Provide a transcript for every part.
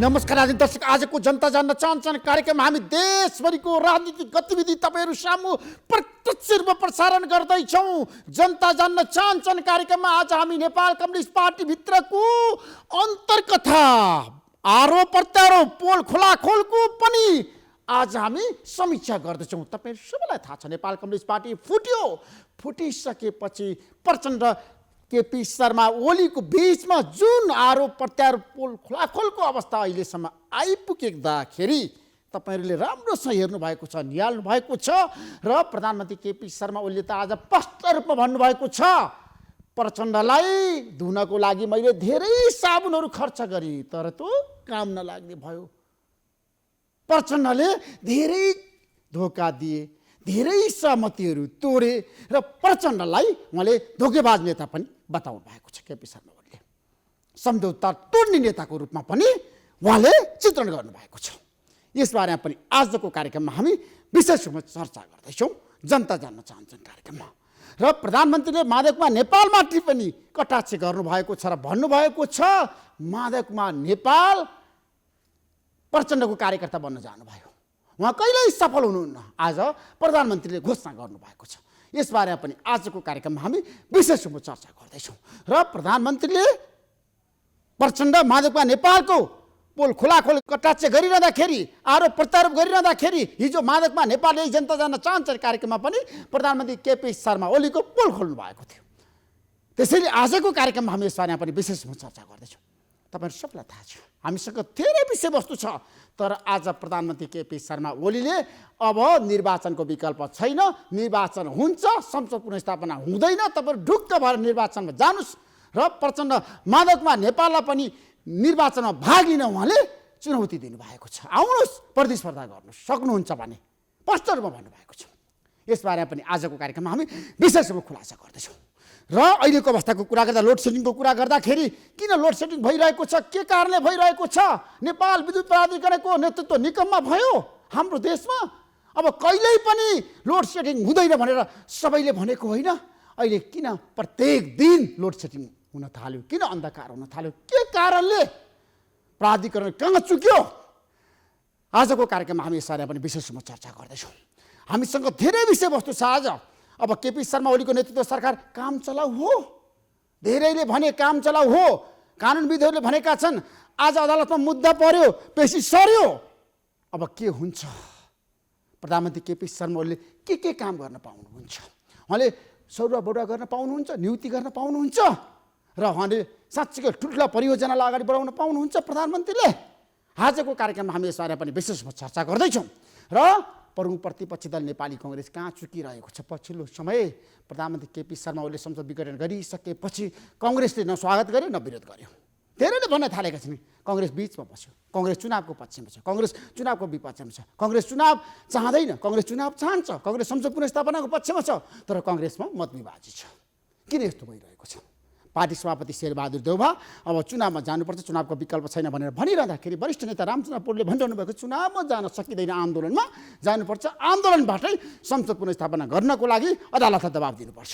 नमस्कार आदि दर्शक, आजको जनता जान्न चाहन्छन् कार्यक्रम हामी देशभरिको राजनीतिक गतिविधि तपाईहरु सामु प्रत्यक्ष रूपमा प्रसारण गर्दैछौं। जनता जान्न चाहन्छन् कार्यक्रममा आज हामी नेपाल कम्युनिस्ट पार्टी भित्रको अन्तर्कथा, आरोप प्रत्यारोप, पोल खोलाखोलको पनि आज हामी समीक्षा गर्दैछौं। तपाईहरु सबैलाई थाहा छ नेपाल कम्युनिस्ट पार्टी फुटिसकेपछि प्रचण्ड केपी शर्मा ओलीको बीचमा जुन आरोप प्रत्यारोप पोल खोलाखोलको अवस्था अहिलेसम्म आइपुग्दाखेरि तपाईहरुले राम्रोसँग हेर्नु भएको छ, निहाल्नु भएको छ र प्रधानमन्त्री केपी शर्मा ओलीले त आज स्पष्ट रूपमा भन्नुभएको छ, प्रचण्डलाई धुनको लागि मैले धेरै साबुनहरू खर्च गरे तर त्यो काम नलाग्ने भयो। प्रचण्डले धेरै धोका दिए, धेरै सहमतिहरू तोडे र प्रचण्डलाई उहाँले धोकेबाज नेता पनि बताउनु भएको छ। केपी शर्मा ओलीले सम्झौता तोड्ने नेताको रूपमा पनि उहाँले चित्रण गर्नुभएको छ। यसबारेमा पनि आजको कार्यक्रममा हामी विशेष रूपमा चर्चा गर्दैछौँ। जनता जान्न चाहन्छन् कार्यक्रममा र प्रधानमन्त्रीले माधवकुमा नेपालमा टिप्पणी कटाक्ष गर्नुभएको छ र भन्नुभएको छ माधवकुमा नेपाल प्रचण्डको कार्यकर्ता बन्न जानुभयो, उहाँ कहिल्यै सफल हुनुहुन्न, आज प्रधानमन्त्रीले घोषणा गर्नुभएको छ। यसबारेमा पनि आजको कार्यक्रममा हामी विशेष रूपमा चर्चा गर्दैछौँ र प्रधानमन्त्रीले प्रचण्ड माधवकुमा नेपालको पोल खोलाखोल कटाक्ष गरिरहँदाखेरि, आरोप प्रत्यारोप गरिरहँदाखेरि हिजो माधवकुमा नेपालले जनता जान्न चाहन्छ कार्यक्रममा पनि प्रधानमन्त्री केपी शर्मा ओलीको पोल खोल्नु भएको थियो। त्यसैले आजको कार्यक्रममा हामी यसबारेमा पनि विशेष रूपमा चर्चा गर्दैछौँ। तपाईहरु सबैलाई थाहा छ हामीसँग धेरै विषयवस्तु छ, तर आज प्रधानमन्त्री केपी शर्मा ओलीले अब निर्वाचनको विकल्प छैन, निर्वाचन हुन्छ, संसद पुनर्स्थापना हुँदैन, तपाईहरु ढुक्क भएर निर्वाचनमा जानुस् र प्रचण्ड माधवकुमा नेपाललाई पनि निर्वाचनमा भाग लिन उहाँले चुनौती दिनुभएको छ। आउनुहोस् प्रतिस्पर्धा गर्नु सक्नुहुन्छ भने स्पष्ट रूपमा भन्नुभएको छ। यसबारेमा पनि आजको कार्यक्रममा हामी विशेष रूपमा खुलासा गर्दैछौँ र अहिलेको अवस्थाको कुरा गर्दा लोड सेडिङको कुरा गर्दाखेरि किन लोड सेडिङ भइरहेको छ, के कारणले भइरहेको छ, नेपाल विद्युत प्राधिकरणको नेतृत्व निकममा भयो हाम्रो देशमा, अब कहिल्यै पनि लोड सेडिङ हुँदैन भनेर सबैले भनेको होइन, अहिले किन प्रत्येक दिन लोड सेडिङ हुन थाल्यो, किन अन्धकार हुन थाल्यो, के कारणले प्राधिकरण कहाँ चुक्यो, आजको कार्यक्रममा हामी यसबारेमा पनि विशेष रूपमा चर्चा गर्दैछौँ। हामीसँग धेरै विषयवस्तु छ। आज अब केपी शर्मा ओलीको नेतृत्व सरकार काम चलाउ हो, धेरैले भने काम चलाउ हो, कानुनविदहरूले भनेका छन्, आज अदालतमा मुद्दा पर्यो, पेशी सर्यो, अब के हुन्छ, प्रधानमन्त्री केपी शर्मा ओलीले के काम गर्न पाउनुहुन्छ, उहाँले सौरुवा बढुवा गर्न पाउनुहुन्छ, नियुक्ति गर्न पाउनुहुन्छ र उहाँले साँच्चीकै ठुल्ठुला परियोजनालाई अगाडि बढाउन पाउनुहुन्छ प्रधानमन्त्रीले। आजको कार्यक्रममा हामी यसबारे पनि विशेष रूपमा चर्चा गर्दैछौँ र प्रमुख प्रतिपक्षी दल नेपाली कांग्रेस कहाँ चुकिरहेको छ। पछिल्लो समय प्रधानमन्त्री केपी शर्मा ओलीले संसद विघटन गरिसकेपछि कांग्रेसले न स्वागत गर्यो न विरोध गर्यो। धेरैले भन्न थालेका छन् कांग्रेस बीचमा बस्यो, कांग्रेस चुनावको पक्षमा छ, कांग्रेस चुनावको विपक्षमा छ, कांग्रेस चुनाव चाहँदैन, कांग्रेस चुनाव चाहन्छ, कांग्रेस संसद पुनर्स्थापनाको पक्षमा छ, तर कांग्रेसमा मतविभाजी छ। किन यस्तो भइरहेको छ? पार्टी सभापति शेरबहादुर देउवा अब चुनावमा जानुपर्छ, चुनावको विकल्प छैन भनेर भनिरहँदाखेरि वरिष्ठ नेता रामचन्द्र पौडेलले भनिरहनु भएको चुनावमा जान सकिँदैन, आन्दोलनमा जानुपर्छ, आन्दोलनबाटै संसद पुनर्स्थापना गर्नको लागि अदालतलाई दबाब दिनुपर्छ।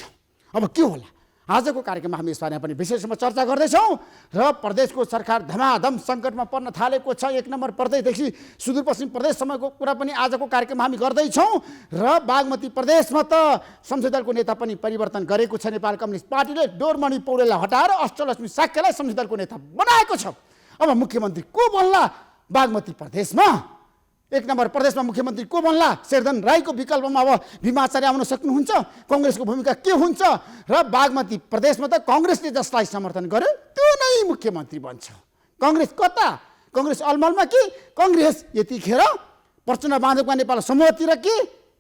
अब के होला? आजको कार्यक्रममा हामी यसबारेमा पनि विशेष रूपमा चर्चा गर्दैछौँ र प्रदेशको सरकार धमाधम सङ्कटमा पर्न थालेको छ। 1 नम्बर प्रदेशदेखि सुदूरपश्चिम प्रदेशसम्मको कुरा पनि आजको कार्यक्रममा हामी गर्दैछौँ र बागमती प्रदेशमा त संसदीय दलको नेता पनि परिवर्तन गरेको छ। नेपाल कम्युनिस्ट पार्टीले डोरमणि पौडेललाई हटाएर अष्टलक्ष्मी साक्यलाई संसदीय दलको नेता बनाएको छ। अब मुख्यमन्त्री को बन्ला बागमती प्रदेशमा? 1 नम्बर प्रदेशमा मुख्यमन्त्री को बन्ला? शेरधन राईको विकल्पमा अब भीमाचार्य आउन सक्नुहुन्छ? कांग्रेसको भूमिका के हुन्छ? र बागमती प्रदेशमा त कांग्रेसले जसलाई समर्थन गर्यो त्यो नै मुख्यमन्त्री बन्छ। कांग्रेस कता? कांग्रेस अलमलमा कि कांग्रेस यतिखेर प्रचण्ड माधवकुमा नेपाल समूहतिर कि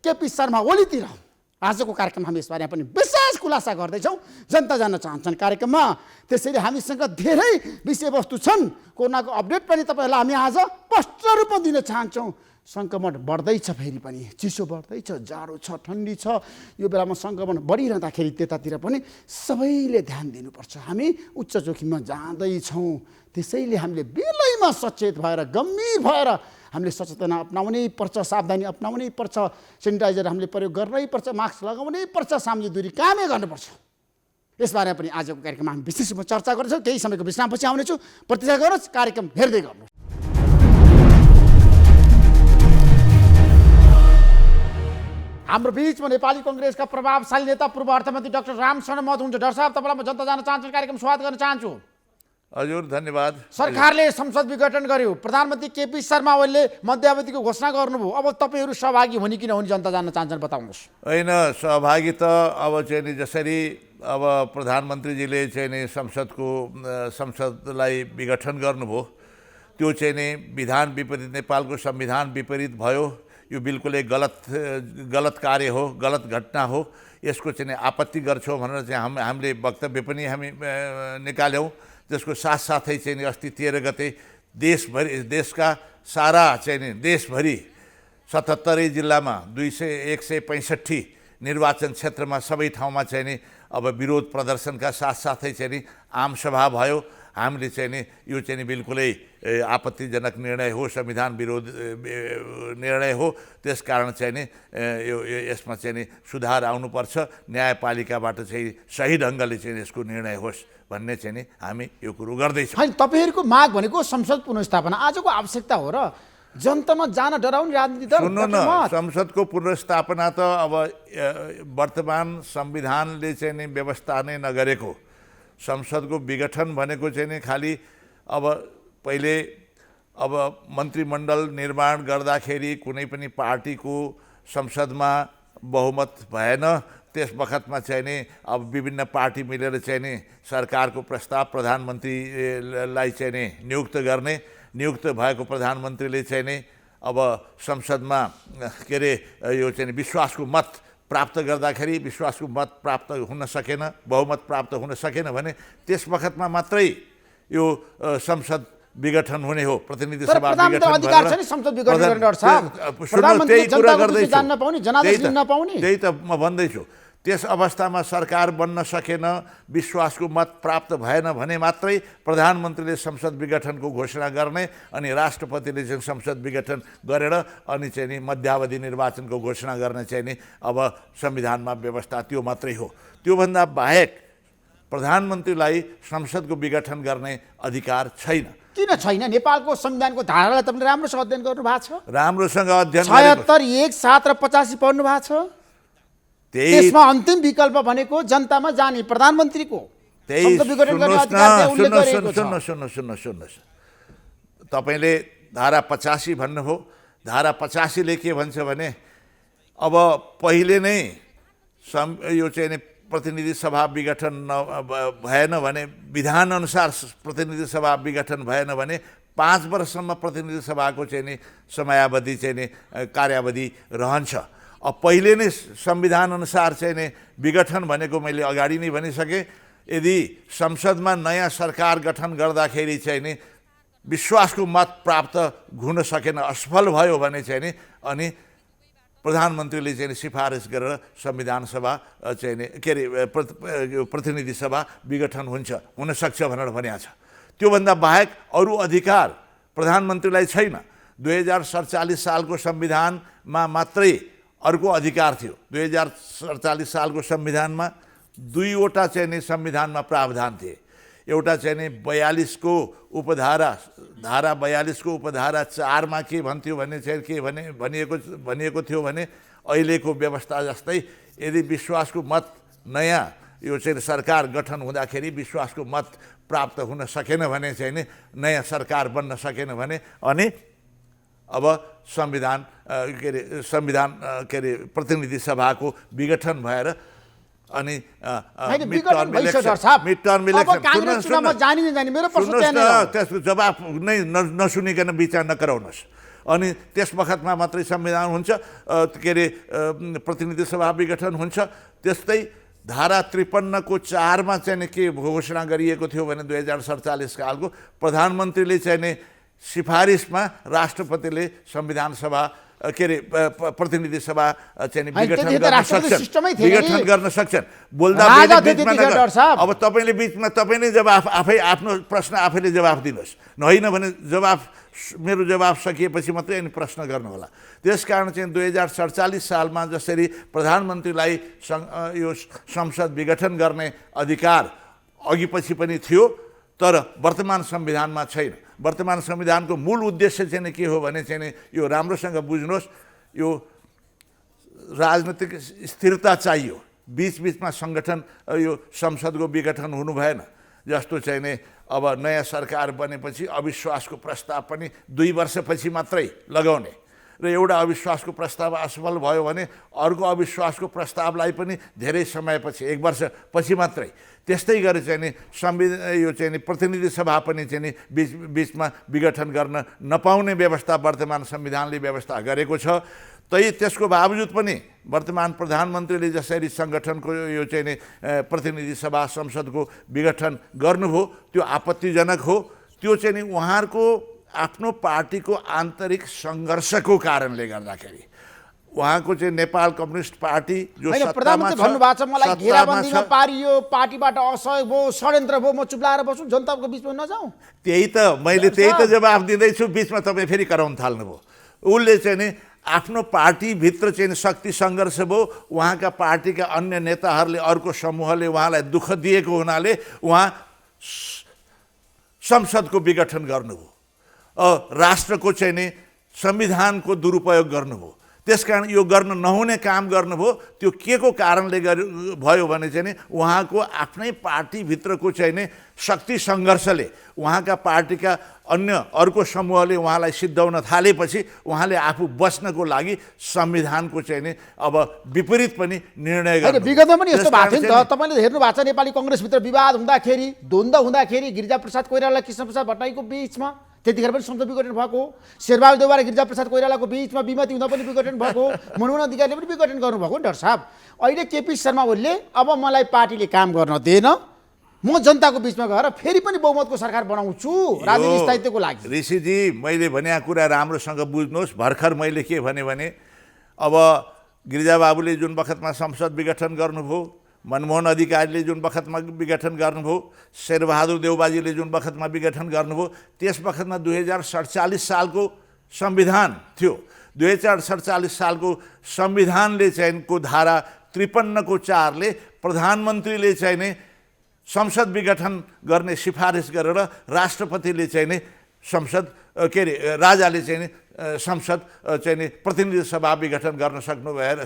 केपी शर्मा ओलीतिर? आजको कार्यक्रम हामी यसबारे पनि विशेष खुलासा गर्दैछौँ। जनता जान्न चाहन्छन् कार्यक्रममा, त्यसैले हामीसँग धेरै विषयवस्तु छन्। कोरोनाको अपडेट पनि तपाईँहरूलाई हामी आज स्पष्ट रूपमा दिन चाहन्छौँ। सङ्क्रमण बढ्दैछ, फेरि पनि चिसो बढ्दैछ, जाडो छ, ठन्डी छ, यो बेलामा सङ्क्रमण बढिरहँदाखेरि त्यतातिर पनि सबैले ध्यान दिनुपर्छ। हामी उच्च जोखिममा जाँदैछौँ, त्यसैले हामीले बेलैमा सचेत भएर गम्भीर भएर हामीले सचेतना अपनाउनै पर्छ, सावधानी अपनाउनै पर्छ, सेनिटाइजर हामीले प्रयोग गर्नै पर्छ, मास्क लगाउनै पर्छ, सामाजिक दूरी कामै गर्नुपर्छ। यसबारे पनि आजको कार्यक्रममा हामी विशेष रूपमा चर्चा गर्छौँ। केही समयको विश्रामपछि आउनेछु। प्रतीक्षा गर्नुहोस्, कार्यक्रम हेर्दै गर्नुहोस्। हाम्रो बिचमा नेपाली कङ्ग्रेसका प्रभावशाली नेता पूर्व अर्थमन्त्री डाक्टर रामशरण महतो हुनुहुन्छ। डाक्टर साहब, तपाईँलाई म जनता जान चाहन्छु कार्यक्रम स्वागत गर्न चाहन्छु। हजुर, धन्यवाद। सरकारले संसद विघटन गर्यो, प्रधानमन्त्री केपी शर्मा ओलीले मध्यावधिको घोषणा गर्नुभयो। अब तपाईँहरू सहभागी हुने कि नहुने जनता जान्न चाहन्छन्, बताउनुहोस्। होइन, सहभागी त अब चाहिँ नि जसरी अब प्रधानमन्त्रीजीले चाहिँ नि संसदलाई विघटन गर्नुभयो, त्यो चाहिँ नि विधान विपरीत, नेपालको संविधान विपरीत भयो। यो बिल्कुलै गलत कार्य हो, गलत घटना हो। यसको चाहिँ नि आपत्ति गर्छौँ भनेर चाहिँ हामीले वक्तव्य पनि हामी निकाल्यौँ। त्यसको साथसाथै चाहिँ नि अस्ति 13 गते देशका सारा चाहिँ नि देशभरि 77 जिल्लामा 165 निर्वाचन क्षेत्रमा सबै ठाउँमा चाहिँ नि अब विरोध प्रदर्शनका साथसाथै चाहिँ नि आमसभा भयो। हामीले चाहिँ नि यो चाहिँ नि बिल्कुलै आपत्तिजनक निर्णय हो, संविधान विरोध निर्णय हो। त्यसकारण चाहिँ नि यसमा चाहिँ नि सुधार आउनुपर्छ, न्यायपालिकाबाट चाहिँ सही ढङ्गले चाहिँ यसको निर्णय होस् भन्ने चाहिँ नि हामी यो कुरो गर्दैछौँ। होइन, तपाईँहरूको माग भनेको संसद पुनर्स्थापना आजको आवश्यकता हो र जनतामा जान डराउने राजनीति दल? सुन्नु न, संसदको पुनर्स्थापना त अब वर्तमान संविधानले चाहिँ नि व्यवस्था नै नगरेको। संसदको विघटन भनेको चाहिँ नि खालि अब पहिले अब मन्त्रीमण्डल निर्माण गर्दाखेरि कुनै पनि पार्टीको संसदमा बहुमत भएन, त्यस बखतमा चाहिँ नि अब विभिन्न पार्टी मिलेर चाहिँ नि सरकारको प्रस्ताव प्रधानमन्त्रीलाई चाहिँ नि नियुक्त गर्ने, नियुक्त भएको प्रधानमन्त्रीले चाहिँ नि अब संसदमा के अरे यो चाहिँ विश्वासको मत प्राप्त गर्दाखेरि विश्वासको मत प्राप्त हुन सकेन, बहुमत प्राप्त हुन सकेन भने त्यस बखतमा मात्रै यो संसद विघटन हुने हो, प्रतिनिधि सभा विघटन अधिकार छ नि संसद विघटन गर्ने। डाक्टर साहब, प्रधानमन्त्रीले जनताको विषय जान्न पाउने, जनादेश लिन नपाउने। त्यही त म भन्दैछु। त्यस अवस्थामा सरकार बन्न सकेन, विश्वासको मत प्राप्त भएन भने मात्रै प्रधानमन्त्रीले संसद विघटनको घोषणा गर्ने अनि राष्ट्रपतिले चाहिँ संसद विघटन गरेर अनि चाहिँ नि मध्यावधि निर्वाचनको घोषणा गर्ने चाहिँ नि अब संविधानमा व्यवस्था त्यो मात्रै हो। त्योभन्दा बाहेक प्रधानमन्त्रीलाई संसदको विघटन गर्ने अधिकार छैन। किन छैन? नेपालको संविधानको धारालाई तपाईँले राम्रोसँग अध्ययन गर्नु भएको छ? राम्रोसँग अध्ययन 76, 1, 7 र 85 पढ्नु भएको छ? त्यसमा अन्तिम विकल्प भनेको जनतामा जाने प्रधानमन्त्रीको संसद विघटन गर्ने अधिकार उल्लेख गरिएको छ। सुन्नुहोस्, तपाईँले धारा 85 भन्नुभयो। धारा 85 ले के भन्छ भने अब पहिले नै यो चाहिँ नि प्रतिनिधि सभा विघटन भएन भने, विधान अनुसार प्रतिनिधि सभा विघटन भएन भने 5 वर्षसम्म प्रतिनिधि सभाको चाहिँ नि समयावधि चाहिँ नि कार्यावधि रहन्छ। अब पहिले नै संविधान अनुसार चाहिँ नि विघटन भनेको मैले अगाडि नै भनिसकेँ। यदि संसदमा नयाँ सरकार गठन गर्दाखेरि चाहिँ नि विश्वासको मत प्राप्त हुन सकेन, असफल भयो भने चाहिँ नि अनि प्रधानमन्त्रीले चाहिँ सिफारिस गरेर संविधान सभा चाहिँ नि के अरे प्रतिनिधि सभा विघटन हुन सक्छ भनेर भनेको छ। त्योभन्दा बाहेक अरू अधिकार प्रधानमन्त्रीलाई छैन। 2047 सालको संविधानमा मात्रै अर्को अधिकार थियो। 2047 सालको संविधानमा 2वटा चाहिँ नि संविधानमा प्रावधान थिए। एउटा चाहिँ नि 42 को उपधारा, धारा 42 को उपधारा 4 मा के भन्थ्यो भने चाहिँ के भनिएको थियो भने अहिलेको व्यवस्था जस्तै यदि विश्वासको मत नयाँ यो चाहिँ सरकार गठन हुँदाखेरि विश्वासको मत प्राप्त हुन सकेन भने चाहिँ नि नयाँ सरकार बन्न सकेन भने अनि अब संविधान के अरे प्रतिनिधि सभाको विघटन भएर अनि मिड टर्म इलेक्सन त्यसको जवाफ नै नसुनिकन विचार नगराउनुहोस्। अनि त्यस बखतमा मात्रै संविधान हुन्छ, के अरे प्रतिनिधि सभा विघटन हुन्छ। त्यस्तै धारा 53 को 4 मा चाहिँ के घोषणा गरिएको थियो भने 2047 सालको प्रधानमन्त्रीले चाहिँ नि सिफारिसमा राष्ट्रपतिले संविधान सभा के अरे प्रतिनिधि सभा चाहिँ विघटन गर्न सक्छन्। बोल्दा अब तपाईँले बिचमा तपाईँ नै जवाफ आफै आफ्नो प्रश्न आफैले जवाफ दिनुहोस्, होइन भने मेरो जवाफ सकिएपछि मात्रै अनि प्रश्न गर्नुहोला। त्यसकारण चाहिँ 2047 सालमा जसरी प्रधानमन्त्रीलाई यो संसद विघटन गर्ने अधिकार अघिपछि पनि थियो तर वर्तमान संविधानमा छैन। वर्तमान संविधानको मूल उद्देश्य चाहिँ के हो भने चाहिँ यो राम्रोसँग बुझ्नुहोस्। यो राजनीतिक स्थिरता चाहियो, बीचबीचमा सङ्गठन यो संसदको विघटन हुनु भएन। जस्तो चाहिँ नि अब नयाँ सरकार बनेपछि अविश्वासको प्रस्ताव पनि 2 वर्षपछि मात्रै लगाउने र एउटा अविश्वासको प्रस्ताव असफल भयो भने अर्को अविश्वासको प्रस्तावलाई पनि धेरै समयपछि 1 वर्षपछि मात्रै त्यस्तै गरी चाहिँ नि यो चाहिँ नि प्रतिनिधि सभा पनि चाहिँ नि बीचमा विघटन गर्न नपाउने व्यवस्था वर्तमान संविधानले व्यवस्था गरेको छ। त्यसको बावजुद पनि वर्तमान प्रधानमन्त्रीले जसरी सङ्गठनको यो चाहिँ नि प्रतिनिधि सभा संसदको विघटन गर्नुभयो त्यो आपत्तिजनक हो। त्यो चाहिँ नि उहाँहरूको आफ्नो पार्टीको आन्तरिक सङ्घर्षको कारणले गर्दाखेरि उहाँको चाहिँ नेपाल कम्युनिस्ट पार्टी जो प्रधानमन्त्री भन्नुभएको छ मलाई घेराबन्दीमा पारियो, पार्टीबाट असहयोग भयो, षड्यन्त्र भयो, म चुप्लाएर बस्छु, जनताको बिचमा नजाउँ। त्यही त मैले जवाफ दिँदैछु, बिचमा तपाईँ फेरि कराउन थाल्नुभयो। उसले चाहिँ नि आफ्नो पार्टीभित्र चाहिँ शक्ति सङ्घर्ष भयो, उहाँका पार्टीका अन्य नेताहरूले अर्को समूहले उहाँलाई दुःख दिएको हुनाले उहाँ संसदको विघटन गर्नुभयो, राष्ट्रको चाहिँ नि संविधानको दुरुपयोग गर्नुभयो। त्यसकारण यो गर्न नहुने काम गर्नुभयो। त्यो के को कारणले भयो भने चाहिँ नि उहाँको आफ्नै पार्टीभित्रको चाहिँ नि शक्ति सङ्घर्षले उहाँका पार्टीका अन्य अर्को समूहले उहाँलाई सिद्धाउन थालेपछि उहाँले आफू बस्नको लागि संविधानको चाहिँ नि अब विपरीत पनि निर्णय गर्नु। विगतमा पनि यस्तो भएको थियो नि त, तपाईँले हेर्नु भएको छ नेपाली कङ्ग्रेसभित्र विवाद हुँदाखेरि, द्वन्द्व हुँदाखेरि गिरिजाप्रसाद कोइराला कृष्णप्रसाद भट्टराईको बिचमा त्यतिखेर पनि संसद विघटन भएको, शेरबहादुर देउवा र गिरिजाप्रसाद कोइरालाको बिचमा विमति हुँदा पनि विघटन भएको, मनमोहन अधिकारीले पनि विघटन गर्नुभएको नि डाक्टर साहब। अहिले केपी शर्मा ओलीले अब मलाई पार्टीले काम गर्न दिएन, म जनताको बिचमा गएर फेरि पनि बहुमतको सरकार बनाउँछु राजनीतिक स्थायित्वको लागि। ऋषिजी मैले भनेको कुरा राम्रोसँग बुझ्नुहोस्। भर्खर मैले के भने अब गिरिजाबाबुले जुन बखतमा संसद विघटन गर्नुभयो, मनमोहन अधिकारीले जुन बखतमा विघटन गर्नुभयो, शेरबहादुर देउबाजीले जुन बखतमा विघटन गर्नुभयो, त्यस बखतमा 2047 सालको संविधान थियो। 2047 सालको संविधानले चाहिँ को धारा 53 को 4 ले प्रधानमन्त्रीले चाहिँ नि संसद विघटन गर्ने सिफारिस गरेर राष्ट्रपतिले चाहिँ नि संसद के अरे राजाले चाहिँ नि संसद चाहिँ नि प्रतिनिधि सभा विघटन गर्न